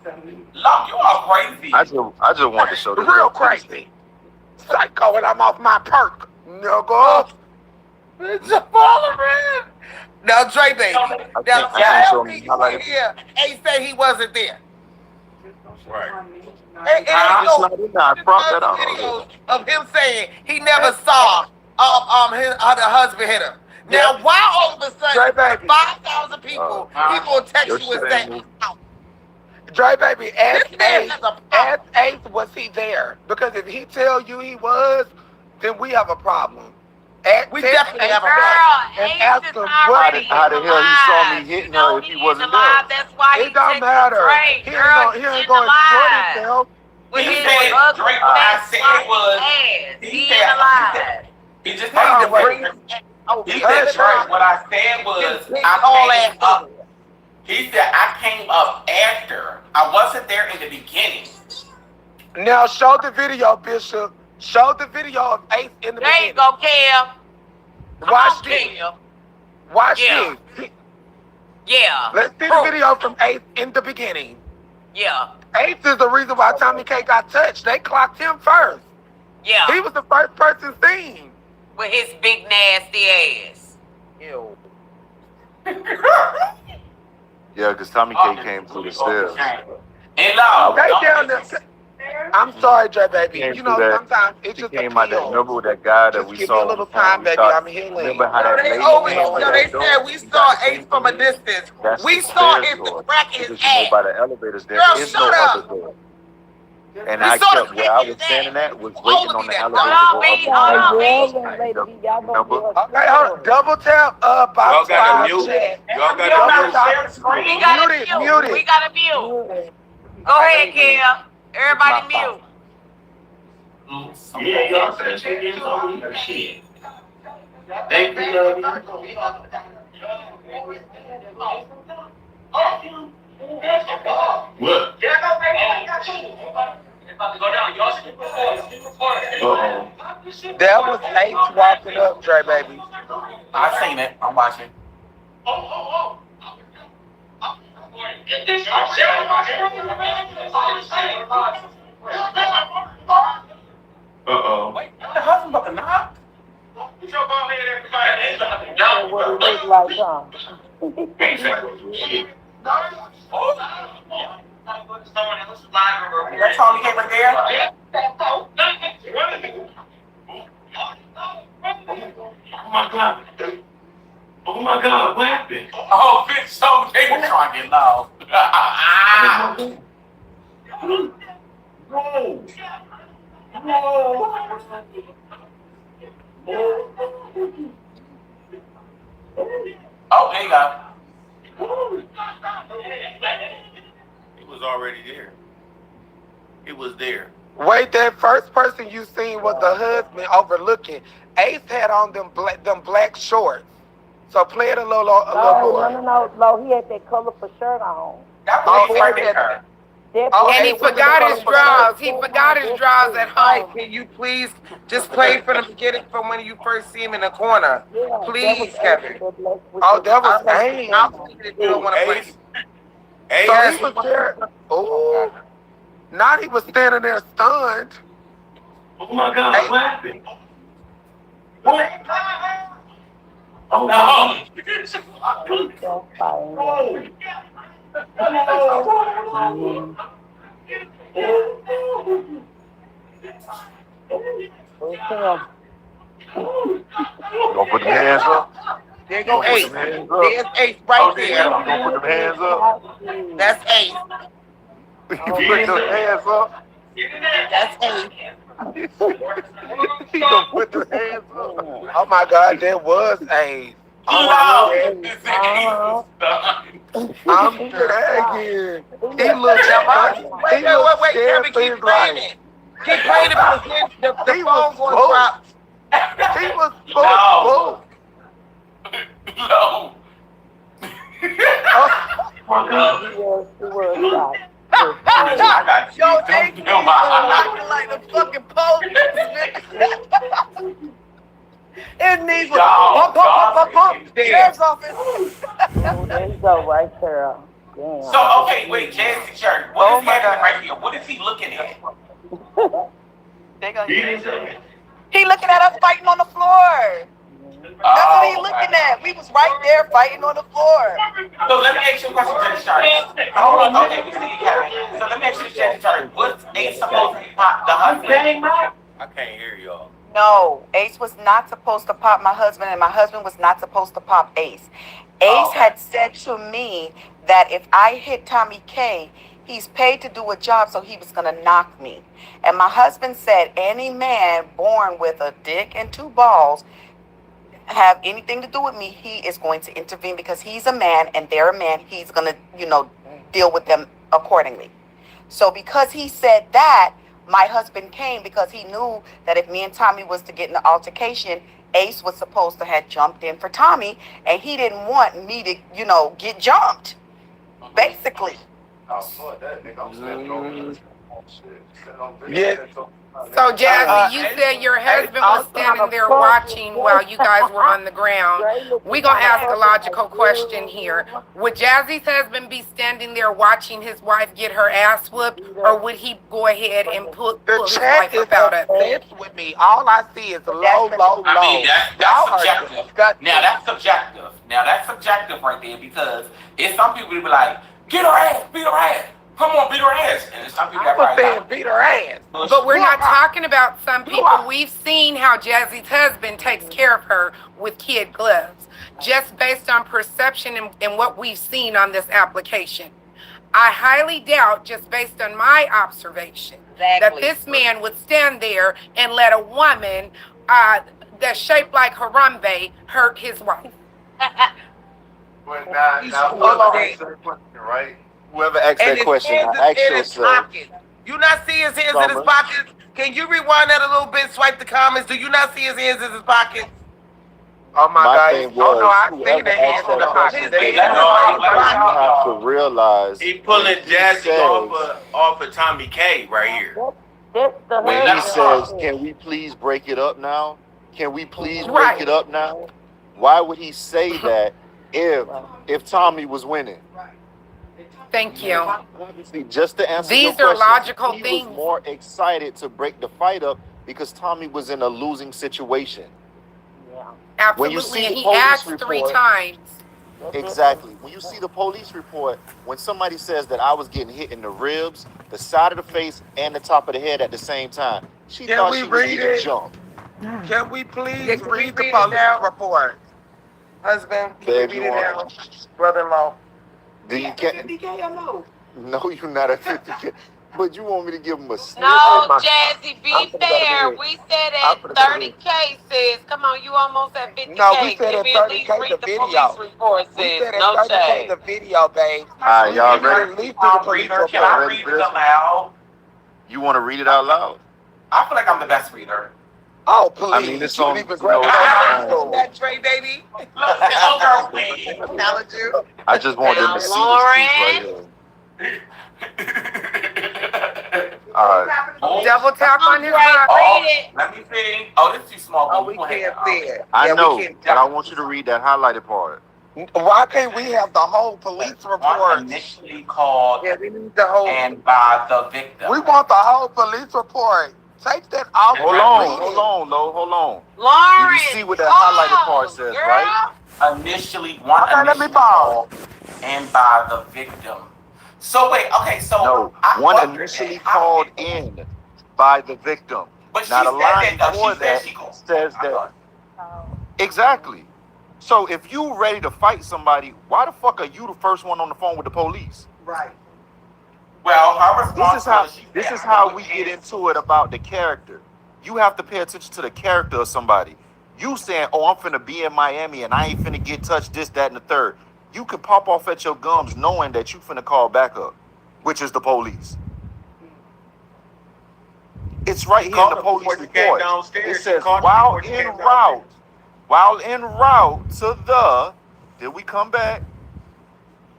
Look, you are crazy. I just wanted to show this. Real crazy. Psycho, and I'm off my perk. Nigga. It's a baller, man. Now, Dre, baby. Now, can't show tell me me how you that- here. Ace said he wasn't there. Right. And It's not in there. I brought that out. videos of him saying he never saw the husband hit her. Now, why all of a Dre, sudden baby. 5,000 people will text Your you and shit say, ain't moving. "Ow." Dre, baby, ask This man Ace. has a Ask problem. Ace, was he there? Because if he tell you he was, then we have a problem. We definitely have a Girl, problem. Ace ask is him already how the in the hell he saw me live. hitting You know her if he he in the wasn't live. there? That's why he It don't texted matter. Drake. He ain't Girl, gonna, he he's ain't in the gonna exploit live. himself. With He his said, ugly Drake, what I fat said sloppy was, ass. he He in said, the live. he just He need Hold to on, wait. bring. Oh, He he said, Hush, Drake, hush. what I said was, his big I tall came ass up. over. He said, I came up after. I wasn't there in the beginning. Now show the video, Bishop. Show the video of Ace in the There you beginning. go, Cam. Come Watch on, this. Cam. Watch Yeah. this. Yeah. Let's see the Proof. video from Ace in the beginning. Yeah. Ace is the reason why Tommy K got touched. They clocked him first. Yeah. He was the first person seen. With his big nasty ass. Ew. Yeah, because Tommy K came through the stairs. And no, They don't down there. I'm sorry, Dre, baby. Came You through know, that. sometimes it's She just a came out that. pill. Remember with that guy that Just we give saw me a on little the phone? time, We baby. thought- I'm healing. Remember how No, that they lady always, came yo, with they that door? said we He saw got the Ace same from a thing. distance. That's We the saw stairs his door. crack in his Because you know ass. by the elevators there Girl, is shut no up. other door. And We I saw the kept where I crack in was his standing ass. at was All waiting of on me the that elevator Hold to on, go B. Hold up. on, B. Remember? Okay, hold on. Double tap box Y'all got five to mute. chat. Y'all got Double to mute. tap. We got Mute to it, mute. mute We it. got to mute. Go ahead, Cam. Everybody mute. Yeah, y'all said shit is over here. Shit. Thank you, love you. What? Uh-oh. That was Ace walking up, Dre, baby. I seen it. I'm watching. Uh-oh. Wait, the husband about to knock? What it look like, huh? Ain't saying no shit. That Tony came right there? Oh my God. Oh my God, what happened? Oh, bitch, so they were trying to get loud. Whoa. Whoa. Oh, there you go. It was already there. It was there. Wait, that first person you seen was the husband overlooking. Ace had on them black shorts. So play it a little more. No, he had that colorful shirt on. That Oh, was right there. Oh, And he Ace was in the forgot his colorful shirt. drawers. He forgot his drawers at Mike, home. can you please just play from the beginning from when you first see him in the corner? Please, Kevin. Oh, that was Ace. I'll play it if you don't want to play Ace. it. So Ace. he was there. Oh, not he was standing there stunned. Oh my God, Hey. what happened? What? Oh No. Gonna put them hands up? There go Ace. Put them hands up. There's Ace right You there. gonna put them hands up? That's Ace. You put them hands up? That's Ace. He gonna put them hands up. Oh my God, that was Ace. No. This is done. I'm dragging. He looked Wait, Kevin, keep playing it. Keep playing it because then the He phone was going to drop. He was No. No. I got you. Yo, Don't Ace feel my looking like the fucking police. His knees was Dog, bump. damn. Sheriff's office. There you go, right there. Damn. So, okay, wait, Jazzy Church. What is happening right here? What is he looking at? They gonna he looking at us fighting on the floor. That's what he looking at. We was right there fighting on the floor. So let me ask you a question, Jazzy Church. Hold on, okay, we see you, Kevin. So let me ask you, Jazzy Church. What's Ace supposed to be the husband? I can't hear y'all. No, Ace was not supposed to pop my husband, and my husband was not supposed to pop Ace. Ace had said to me that if I hit Tommy K, he's paid to do a job, so he was going to knock me. And my husband said any man born with a dick and two balls have anything to do with me, he is going to intervene because he's a man and they're a man. He's going to, deal with them accordingly. So because he said that, my husband came because he knew that if me and Tommy was to get in an altercation, Ace was supposed to have jumped in for Tommy, and he didn't want me to, get jumped, basically. Yeah. So, Jazzy, you said your husband was standing there watching while you guys were on the ground. We're going to ask a logical question here. Would Jazzy's husband be standing there watching his wife get her ass whooped, or would he go ahead and pull his chat wife is up out of it? obsessed with me. All I see is low. I mean, that's Y'all are subjective. disgusting. Now that's subjective right there, because it's some people who be like, get her ass, beat her ass. Come on, beat her ass. And there's some people that I'm probably saying beat her ass. But we're not talking about some people. We've seen how Jazzy's husband takes care of her with kid gloves, just based on perception and what we've seen on this application. I highly doubt, just based on my observation, that this man would stand there and let a woman that's shaped like Harambe hurt his wife. But now whoever asked that question, right? Whoever asked that question, I asked yourself. You not see his hands in his pockets? Can you rewind that a little bit? Swipe the comments. Do you not see his hands in his pockets? Oh my My God. thing Oh no, I was, seen the hands in the pocket. His you have to realize He pulling when he Jazzy says- off of Tommy K right here. when he says, "Can we please break it up now? Can we please break it up now?" Why would he say that if Tommy was winning? Thank you. Obviously, just to answer These your are question, logical he things. was more excited to break the fight up because Tommy was in a losing situation. When you Absolutely. see And the he police asked 3 report- times. Exactly. When you see the police report, when somebody says that I was getting hit in the ribs, the side of the face, and the top of the head at the same time, she Can thought we she was read getting it? jumped. Can we please Yeah, can we read the read it police now? report? Husband, can Babe, you you read it want- now? Brother-in-law. Then you can't. No, you're not at 50K. But you want me to give him a sniff? No, Jazzy, be I'm finna go to fair. bed. We said I'm at finna go to 30K, sis. Come on, you almost at 50K. No, we said Can at we at least 30K read the the video. police report, We sis? said at No 30K shade. the video, babe. Alright, y'all We ready? at least do the police Reader, can I report. read it aloud? You want to read it out loud? I feel like I'm the best reader. Oh, please. I mean, it's you on- even grab no, that it's- phone. That Trey, baby. Acknowledge you. I just want them to see this piece right here. All right. Double tap on his Right, body. read it. Let me see. Oh, this is too small. Oh, we can't see it. I Yeah, know, we can't. but I want you to read that highlighted part. Why can't we have the whole police One report? initially called Yeah, we need the whole. and by the victim. We want the whole police report. Take that off. Hold and on, read hold it. on, Lo, hold on. Lauren. You see what that highlighted part says, girl. right? Initially, one Okay, let me initially pause. called and by the victim. So wait, okay, so No, I one wondered initially that. How called did- in by the victim. But she Now the said line that, before she said that she called. says that. Exactly. So if you ready to fight somebody, why the fuck are you the first one on the phone with the police? Right. Well, her response This was is how we get into it about the character. You have to pay attention to the character of somebody. You saying, "Oh, I'm finna be in Miami and I ain't finna get touched this, that, and the third." You can pop off at your gums knowing that you finna call backup, which is the police. It's right here in the police report. It says, while en route to the, did we come back?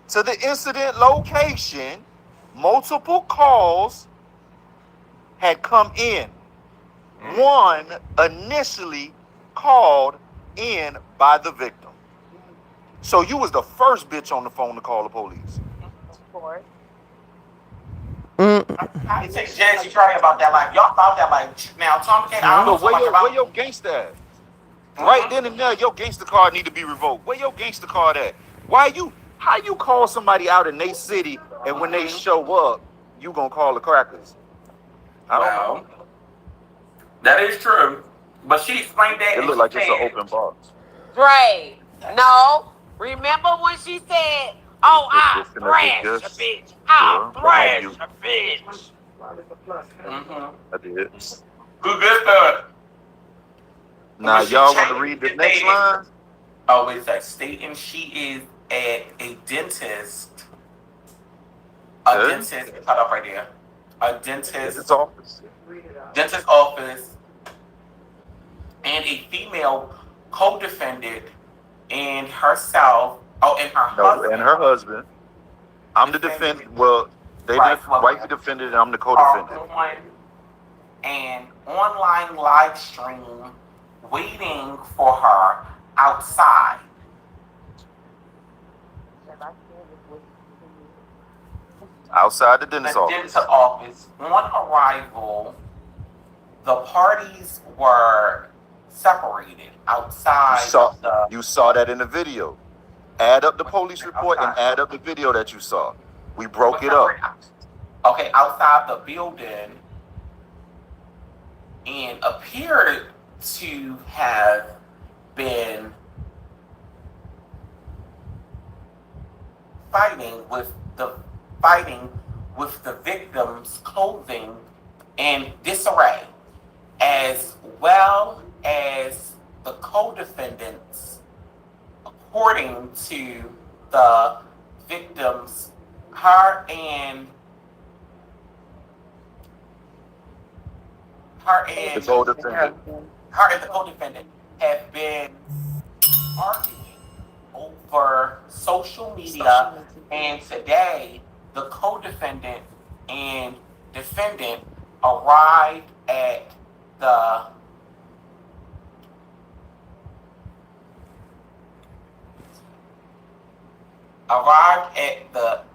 To the incident location, multiple calls had come in. One initially called in by the victim. So you was the first bitch on the phone to call the police. I didn't take Jazzy Trey about that life. Y'all thought that life. Now, Tom K, I don't know So so much about. where your gangster at? Right then and there, your gangster card need to be revoked. Where your gangster card at? How you call somebody out in their city and when they show up, you gonna call the crackers? I don't know. That is true. But she explained that. It look like it's an open box. Dre. No. Remember when she said, "Oh, I This thrash is a just- bitch. I Yeah, thrash you- a bitch." I did. Who good stuff? Now When she y'all want to changed, read the it next stated, line? oh, it's like stating she is at a dentist. A Huh? dentist, cut off right there. A In his dentist, office. dentist office, and a female co-defendant and herself, and her No, and husband her husband. I'm the defendant, defendant. Well, they right, the well, wifey defendant, and I'm the are co-defendant. on an online live stream waiting for her outside. Outside the dentist's The office. dentist office. On arrival, the parties were separated outside You saw that in the video. Add up the police report and add up the video that you saw. We broke it up. Okay, outside the building, and appeared to have been fighting with the victim's clothing in disarray, as well as the co-defendants, according to the victims, her and The co-defendant. her and the co-defendant have been arguing over social media, and today the co-defendant and defendant arrived at the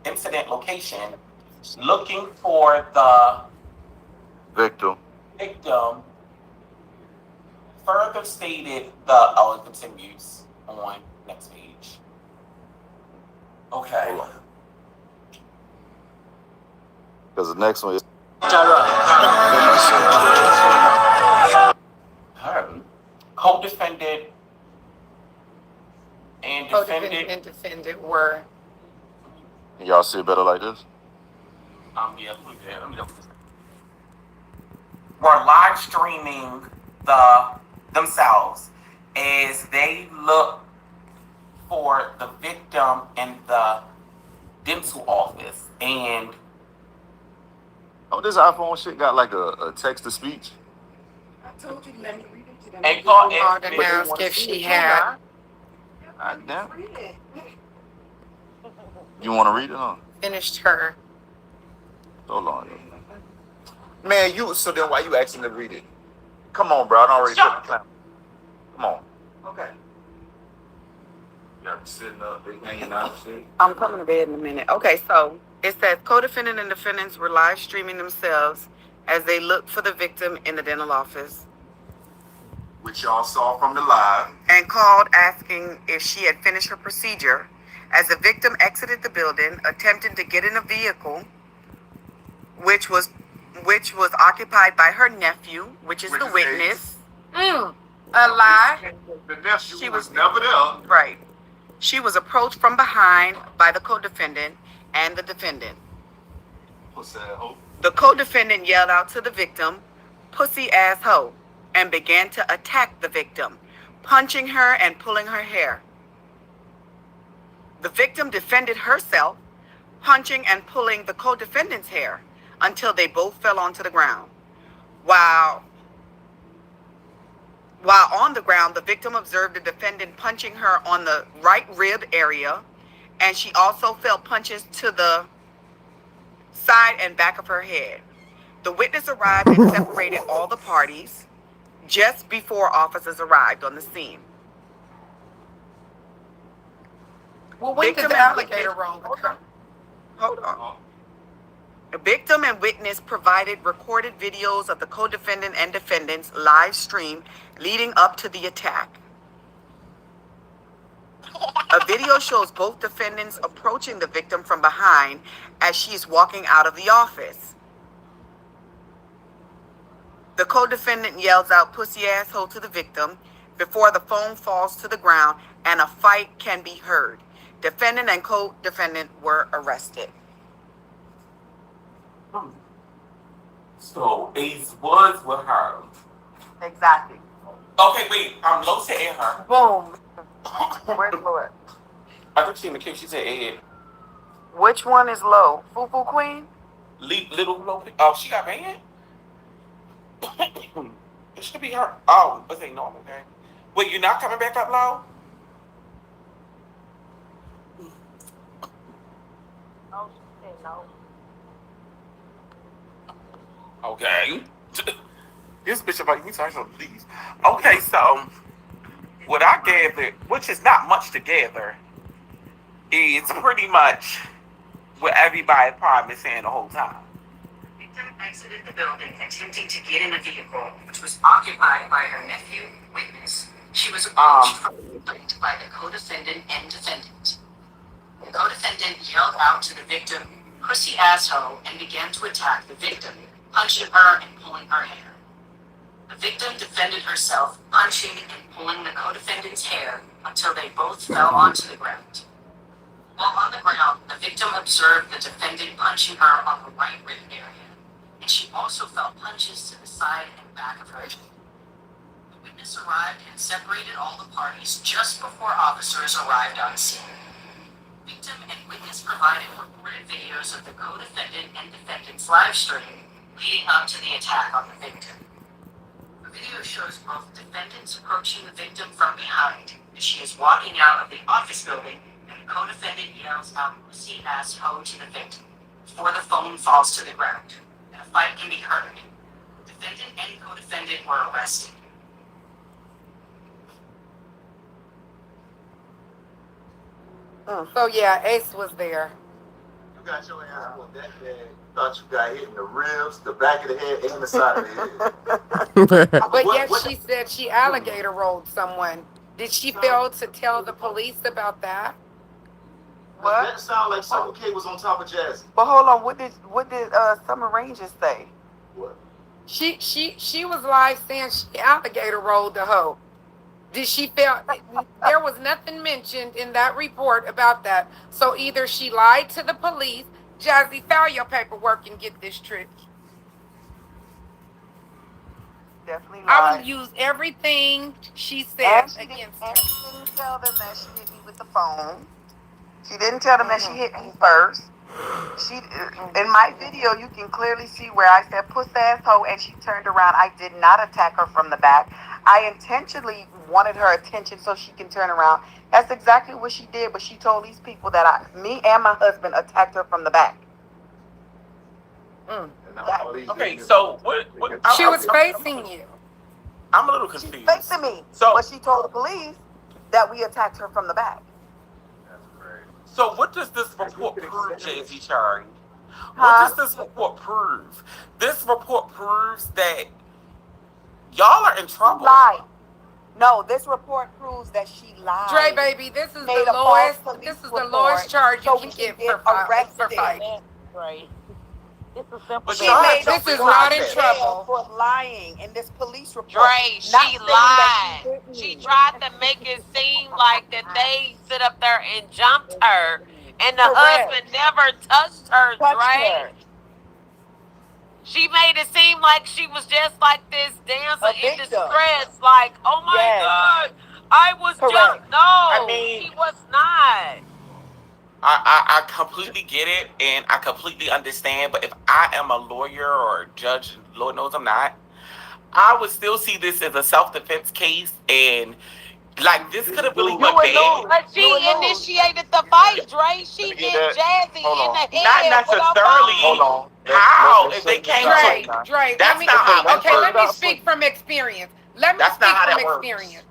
incident location looking for the Victim. victim. Further stated it continues on next page. Okay. Because the next one is Her co-defendant and Co-defendant defendant. and defendant were. y'all see it better like this? Yeah, let me know. Were live streaming themselves as they look for the victim in the dental office, and Oh, this iPhone shit got like a text to speech. and called Called and asked if she had. God damn. You want to read it, huh? Finished her. Hold on. Man, so then why you asking to read it? Come on, bro. I already put the clown. Come on. Okay. You got to sitting up, they hanging out shit. I'm coming to bed in a minute. Okay, so it says co-defendant and defendants were live streaming themselves as they looked for the victim in the dental office Which y'all saw from the live. and called asking if she had finished her procedure. As the victim exited the building, attempting to get in a vehicle, which was occupied by her nephew, which is the witness. A lie. The nephew She was was- never there. Right. She was approached from behind by the co-defendant and the defendant. What's that, hope? The co-defendant yelled out to the victim, "Pussy ass hoe," and began to attack the victim, punching her and pulling her hair. The victim defended herself, punching and pulling the co-defendant's hair until they both fell onto the ground. While on the ground, the victim observed the defendant punching her on the right rib area, and she also felt punches to the side and back of her head. The witness arrived and separated all the parties just before officers arrived on the scene. Well, when did Victim the and alligator witness- roll occur? Hold on. The victim and witness provided recorded videos of the co-defendant and defendant's live stream leading up to the attack. A video shows both defendants approaching the victim from behind as she is walking out of the office. The co-defendant yells out "pussy asshole" to the victim before the phone falls to the ground and a fight can be heard. Defendant and co-defendant were arrested. So Ace was with her. Exactly. Okay, wait. Lo said Ed her. Boom. Where's Lo at? I think she in the queue. She said Ed. Which one is Lo? Fufu Queen? Little Lo. Oh, she got banned? It should be her. Oh, but they normal, okay. Wait, you're not coming back up, Lo? Oh, she said no. Okay. This bitch about me talking about these. Okay, so what I gathered, which is not much to gather, is pretty much what everybody probably been saying the whole time. Victim exited the building attempting to get in a vehicle which was occupied by her nephew, witness. She was approached from behind by the co-defendant and defendant. The co-defendant yelled out to the victim, "Pussy asshole," and began to attack the victim, punching her and pulling her hair. The victim defended herself, punching and pulling the co-defendant's hair until they both fell onto the ground. While on the ground, the victim observed the defendant punching her on the right rib area, and she also felt punches to the side and back of her. The witness arrived and separated all the parties just before officers arrived on scene. Victim and witness provided recorded videos of the co-defendant and defendant's live stream leading up to the attack on the victim. The video shows both defendants approaching the victim from behind as she is walking out of the office building, and the co-defendant yells out "pussy ass hoe" to the victim before the phone falls to the ground, and a fight can be heard. Defendant and co-defendant were arrested. So yeah, Ace was there. You got your ass on that bad. Thought you got hit in the ribs, the back of the head, and the side of the head. But yet she said she alligator rolled someone. Did she fail to tell the police about that? What? That sound like Summer K was on top of Jazzy. But hold on, what did Summer Rangers say? What? She was live saying she alligator rolled the hoe. Did she fail? There was nothing mentioned in that report about that. So either she lied to the police. Jazzy, file your paperwork and get this trick. Definitely lied. I would use everything she said And she against didn't, her. and she didn't tell them that she hit me with the phone. She didn't tell them that she hit me first. She, in my video, you can clearly see where I said "puss ass hoe" and she turned around. I did not attack her from the back. I intentionally wanted her attention so she can turn around. That's exactly what she did. But she told these people that me and my husband attacked her from the back. Okay, so what She was facing you. I'm a little She's confused. facing me, So- but she told the police that we attacked her from the back. So what does this report prove, Jazzy Cherry? Huh? What does this report prove? This report proves that y'all are in She trouble. lied. No, this report proves that she lied. Dre, baby, this is Made the a false lowest. police This is the report lowest charge you so can we get can for get arrested. fight. Right. It's a simple But thing. y'all made have This to is realize not in that. trouble. For lying in this police report. Dre, Not she saying that lied. didn't. She tried to make it seem like that they sit up there and jumped her, and the Correct. husband never touched her, Touched Dre. her. She made it seem like she was just like this dancer A in victim. distress, like, oh my Yes. God, I was Correct. jumped. No, I mean- she was not. I completely get it and I completely understand, but if I am a lawyer or a judge, Lord knows I'm not, I would still see this as a self-defense case, and like this could have really You went would bad. lose. But she You would lose. initiated the fight, Dre. She Let me get hit that. Jazzy Hold in on. the Not head with her necessarily. phone. Hold on. How? Let's If they shut this came down. Dre, to Dre, That's let me not how that okay, let me works. speak from experience. Let me That's speak not how from that works. experience.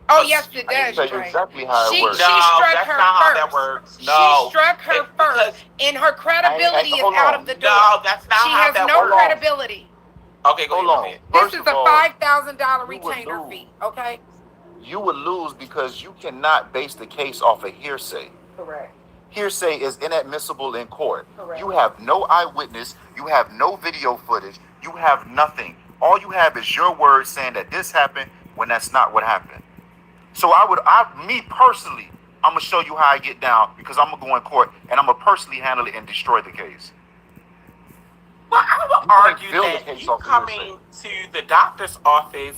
Oh yes, it I can does, tell you Dre. exactly how it works. She No, struck that's her not how first. that works. No. She struck her It's because- first, and her credibility is hold out on. of the door. No, that's not She how has that no works. credibility. Okay, go Hold ahead. on. Go ahead. This First is of a all, $5,000 you would retainer lose. fee. Okay. You would lose because you cannot base the case off of hearsay. Correct. Hearsay is inadmissible in court. Correct. You have no eyewitness. You have no video footage. You have nothing. All you have is your word saying that this happened when that's not what happened. So me personally, I'm gonna show you how I get down because I'm gonna go in court and I'm gonna personally handle it and destroy the case. Well, I would You can't argue build a that case you off of coming to the doctor's office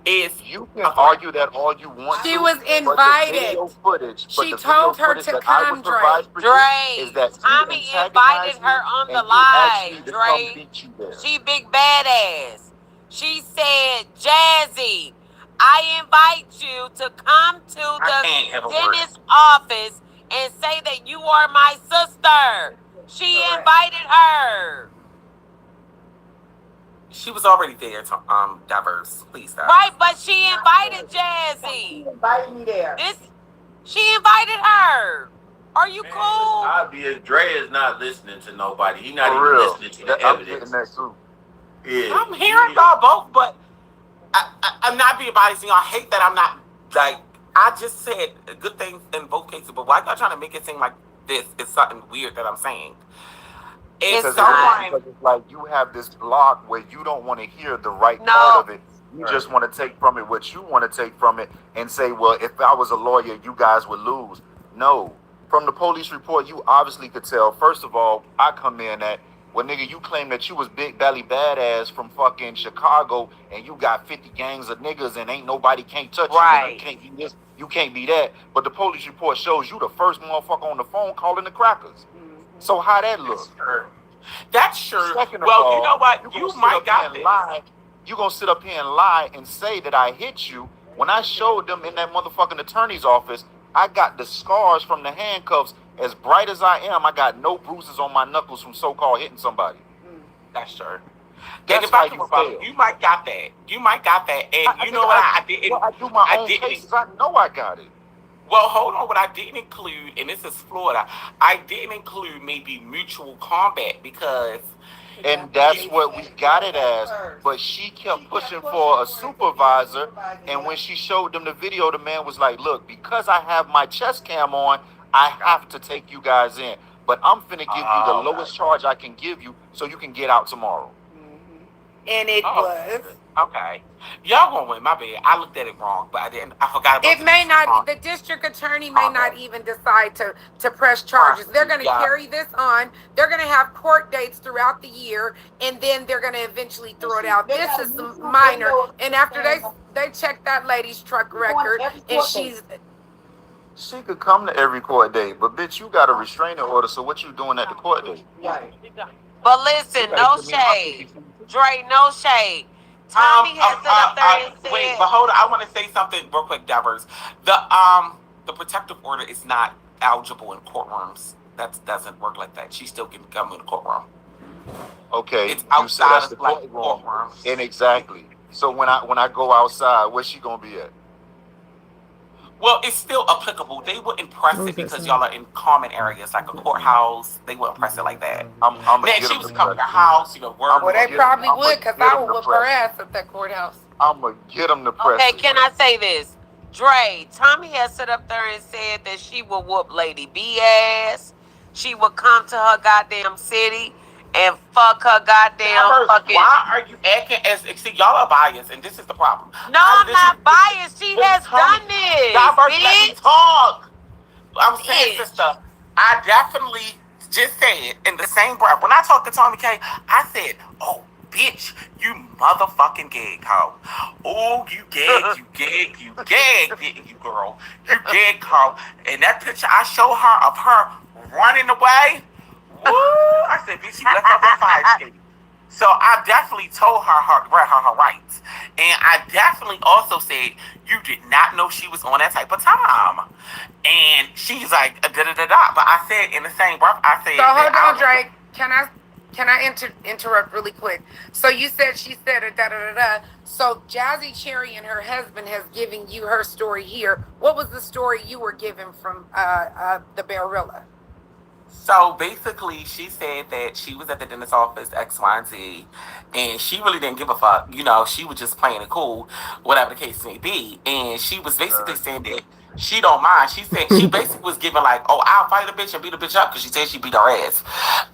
is You can argue that all you want She to, was but the invited. video footage, She but the told video her footage to that I come, would provide for Dre, you is that Tommy you invited antagonized me her on the and you asked me live, to come Dre. beat you there. She big badass. She said, Jazzy, I invite you to come to can't have the a word. dentist's office and say that you are my sister. She Correct. invited her. She was already there to diverse. Please stop. Right, but she invited Jazzy. She invited me there. She invited her. Are you Man, cool? obvious Dre is not listening to nobody. He not For even real. listening to the I'm getting evidence. that too. Yeah. I'm hearing y'all both, but I'm not being biased. I hate that I'm not, like, I just said good things in both cases, but why y'all trying to make it seem like this is something weird that I'm saying? If Because someone, it's like you have this block where you don't want to hear the right No. part of it. You just want to take from it what you want to take from it and say, well, if I was a lawyer, you guys would lose. No. From the police report, you obviously could tell. First of all, I come in at, well, nigga, you claim that you was big belly badass from fucking Chicago and you got 50 gangs of niggas and ain't nobody can't touch you. And Right. you can't be this, you can't be that. But the police report shows you the first motherfucker on the phone calling the crackers. So how that look? that's true. Second of Well, all, you know what? you You gonna sit might up here got and this. lie. You gonna sit up here and lie and say that I hit you when I showed them in that motherfucking attorney's office. I got the scars from the handcuffs as bright as I am. I got no bruises on my knuckles from so-called hitting somebody. That's true. That's and if how I you can rebuttal, fail. you might got that. You might got that. And you know what? I didn't. Well, I do my I own didn't- cases. I know I got it. Well, hold on. What I didn't include, and this is Florida, I didn't include maybe mutual combat because And that's what we got it as. But she kept pushing for a supervisor. And when she showed them the video, the man was like, look, because I have my chest cam on, I have to take you guys in. But I'm finna give you the lowest charge I can give you so you can get out tomorrow. And it was. Okay. Y'all gonna win, my bad. I looked at it wrong, but I didn't. I forgot about It may not, the district attorney may not even decide to press charges. They're going to carry this on. They're going to have court dates throughout the year, and then they're going to eventually throw it out. This is minor. And after they check that lady's truck record, and She could come to every court date, but bitch, you got a restraining order, so what you doing at the court date? But listen, no shade. Dre, no shade. Tommy has stood up there and said, wait, but hold on. I want to say something real quick, Devers. The protective order is not eligible in courtrooms. That doesn't work like that. She still can come in the courtroom. Okay, It's you said outside that's of the like courtroom. courtroom. And exactly. So when I go outside, where's she gonna be at? Well, it's still applicable. They wouldn't press it because y'all are in common areas like a courthouse. They wouldn't press it like that. I'm Man, get she them was to coming to press your house. You know, work. well, they probably would, because I would whip her press. ass at that courthouse. I'm gonna get them to press. okay, it. can I say this? Dre, Tommy has stood up there and said that she will whoop Lady B ass. She will come to her goddamn city and fuck her goddamn fucking. Why are you acting as? See, y'all are biased, and this is the problem. No, I'm not biased. She has done this, Diverse, let me bitch. talk. I'm saying, Bitch. sister, I definitely just said in the same breath. When I talked to Tommy K, I said, "Oh, bitch, you motherfucking gag hoe. Oh, you gag, didn't you, girl? You gag hoe." And that picture I show her of her running away. Woo! I said, bitch, she left off that fire escape. So I definitely told her rights. And I definitely also said, you did not know she was on that type of time. And she's like, da-da-da-da. But I said in the same breath, I said... So hold on, Drake. Can I interrupt really quick? So you said she said a da-da-da-da. So Jazzy Cherry and her husband has given you her story here. What was the story you were given from the Barilla? So basically, she said that she was at the dentist's office, X, Y, and Z, and she really didn't give a fuck. You know, she was just playing it cool, whatever the case may be. And she was basically saying that she don't mind. She said she basically was giving like, "Oh, I'll fight a bitch and beat a bitch up," because she said she beat her ass.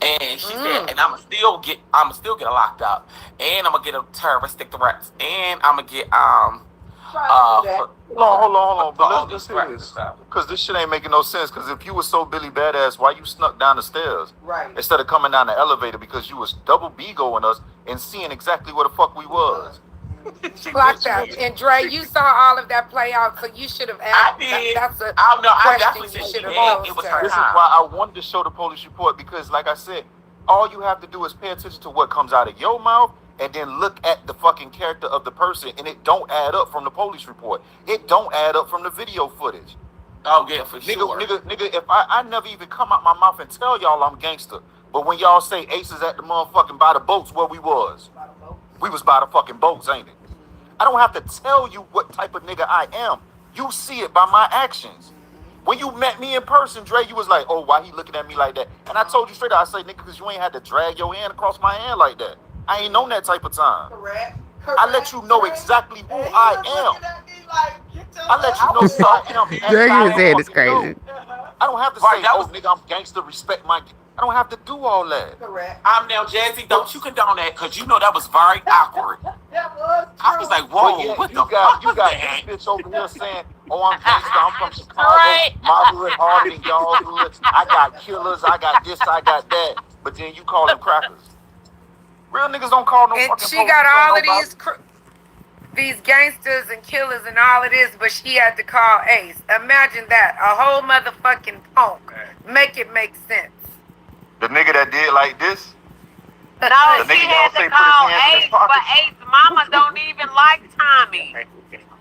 And she said, "And I'ma still get her locked up, and I'ma get a terroristic threats, and I'ma get Hold on. But let's hear this. Because this shit ain't making no sense. Because if you was so Billy Badass, why you snuck down the stairs? Right. Instead of coming down the elevator because you was double B-going us and seeing exactly where the fuck we was. Clock that. And Dre, you saw all of that play out, so you should have asked. I did. That's a I know. I question definitely you said should she have had. posed It was to her her. This is time. why I wanted to show the police report because, like I said, all you have to do is pay attention to what comes out of your mouth and then look at the fucking character of the person, and it don't add up from the police report. It don't add up from the video footage. Oh yeah, for sure. Nigga, if I never even come out my mouth and tell y'all I'm gangster, but when y'all say Ace is at the motherfucking by the boats, where we was? We was by the fucking boats, ain't it? I don't have to tell you what type of nigga I am. You see it by my actions. When you met me in person, Dre, you was like, oh, why he looking at me like that? And I told you straight out, I say, nigga, because you ain't had to drag your hand across my hand like that. I ain't known that type of time. Correct. I let you know exactly who I am. I let you know who I am. Dragon said it's crazy. I don't have to Right, say, that oh, was- nigga, I'm gangster, respect my... I don't have to do all that. Correct. I'm now Jazzy. Don't you condone that? Cause you know that was very awkward. That was I was like, But whoa, yeah, what you the got fuck was that? this bitch over here saying, oh, I'm gangster, I'm from Chicago, Right. my hood harder than y'all hood, I got killers, I got this, I got that, but then you call them crackers. Real niggas don't call no And fucking she police got on all of nobody. these gangsters and killers and all of this, but she had to call Ace. Imagine that. A whole motherfucking punk. Make it make sense. The nigga that did like this, No, The she nigga had y'all say to put his call hands in his Ace, but pockets. Ace mama don't even like Tommy.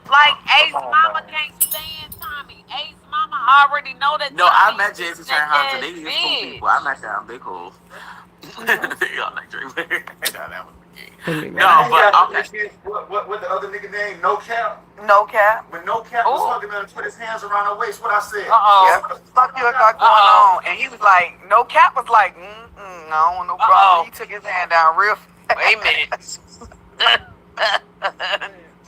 Like Ace Come on, mama man. can't stand Tommy. Ace mama already know that. No, I Tommy met is Jazzy that Turnhouse. They ass is cool bitch. people. I met them. They cool. They all like Drake. No, that was the game. That nigga- No, but okay. What the other nigga name? No Cap? No cap. When No Cap was Ooh. hugging her and put his hands around her waist, what I said? Uh-oh. Yeah, fuck you got going Uh-oh. on. And he was like, no cap was like, I don't want no Uh-oh. problem. He took his hand down real fast. Wait a minute.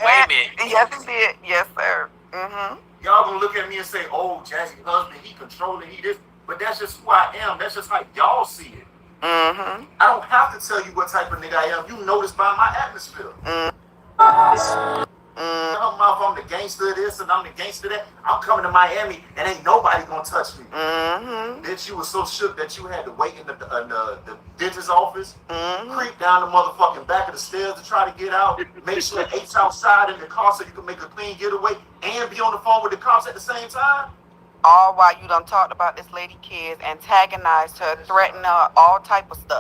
Wait a minute. Yes, he did. Yes, sir. Mm-hmm. Y'all gonna look at me and say, oh, Jazzy husband, he controlling, he this. But that's just who I am. That's just how y'all see it. Mm-hmm. I don't have to tell you what type of nigga I am. You know this by my atmosphere. Her mouth, I'm the gangster of this and I'm the gangster of that. I'm coming to Miami and ain't nobody gonna touch me. Mm-hmm. Bitch, you was so shook that you had to wait in the dentist's office, Mm-hmm. creep down the motherfucking back of the stairs to try to get out, make sure Ace outside in the car so you can make a clean getaway and be on the phone with the cops at the same time. All while you done talked about this lady kids, antagonized her, threatened her, all type of stuff.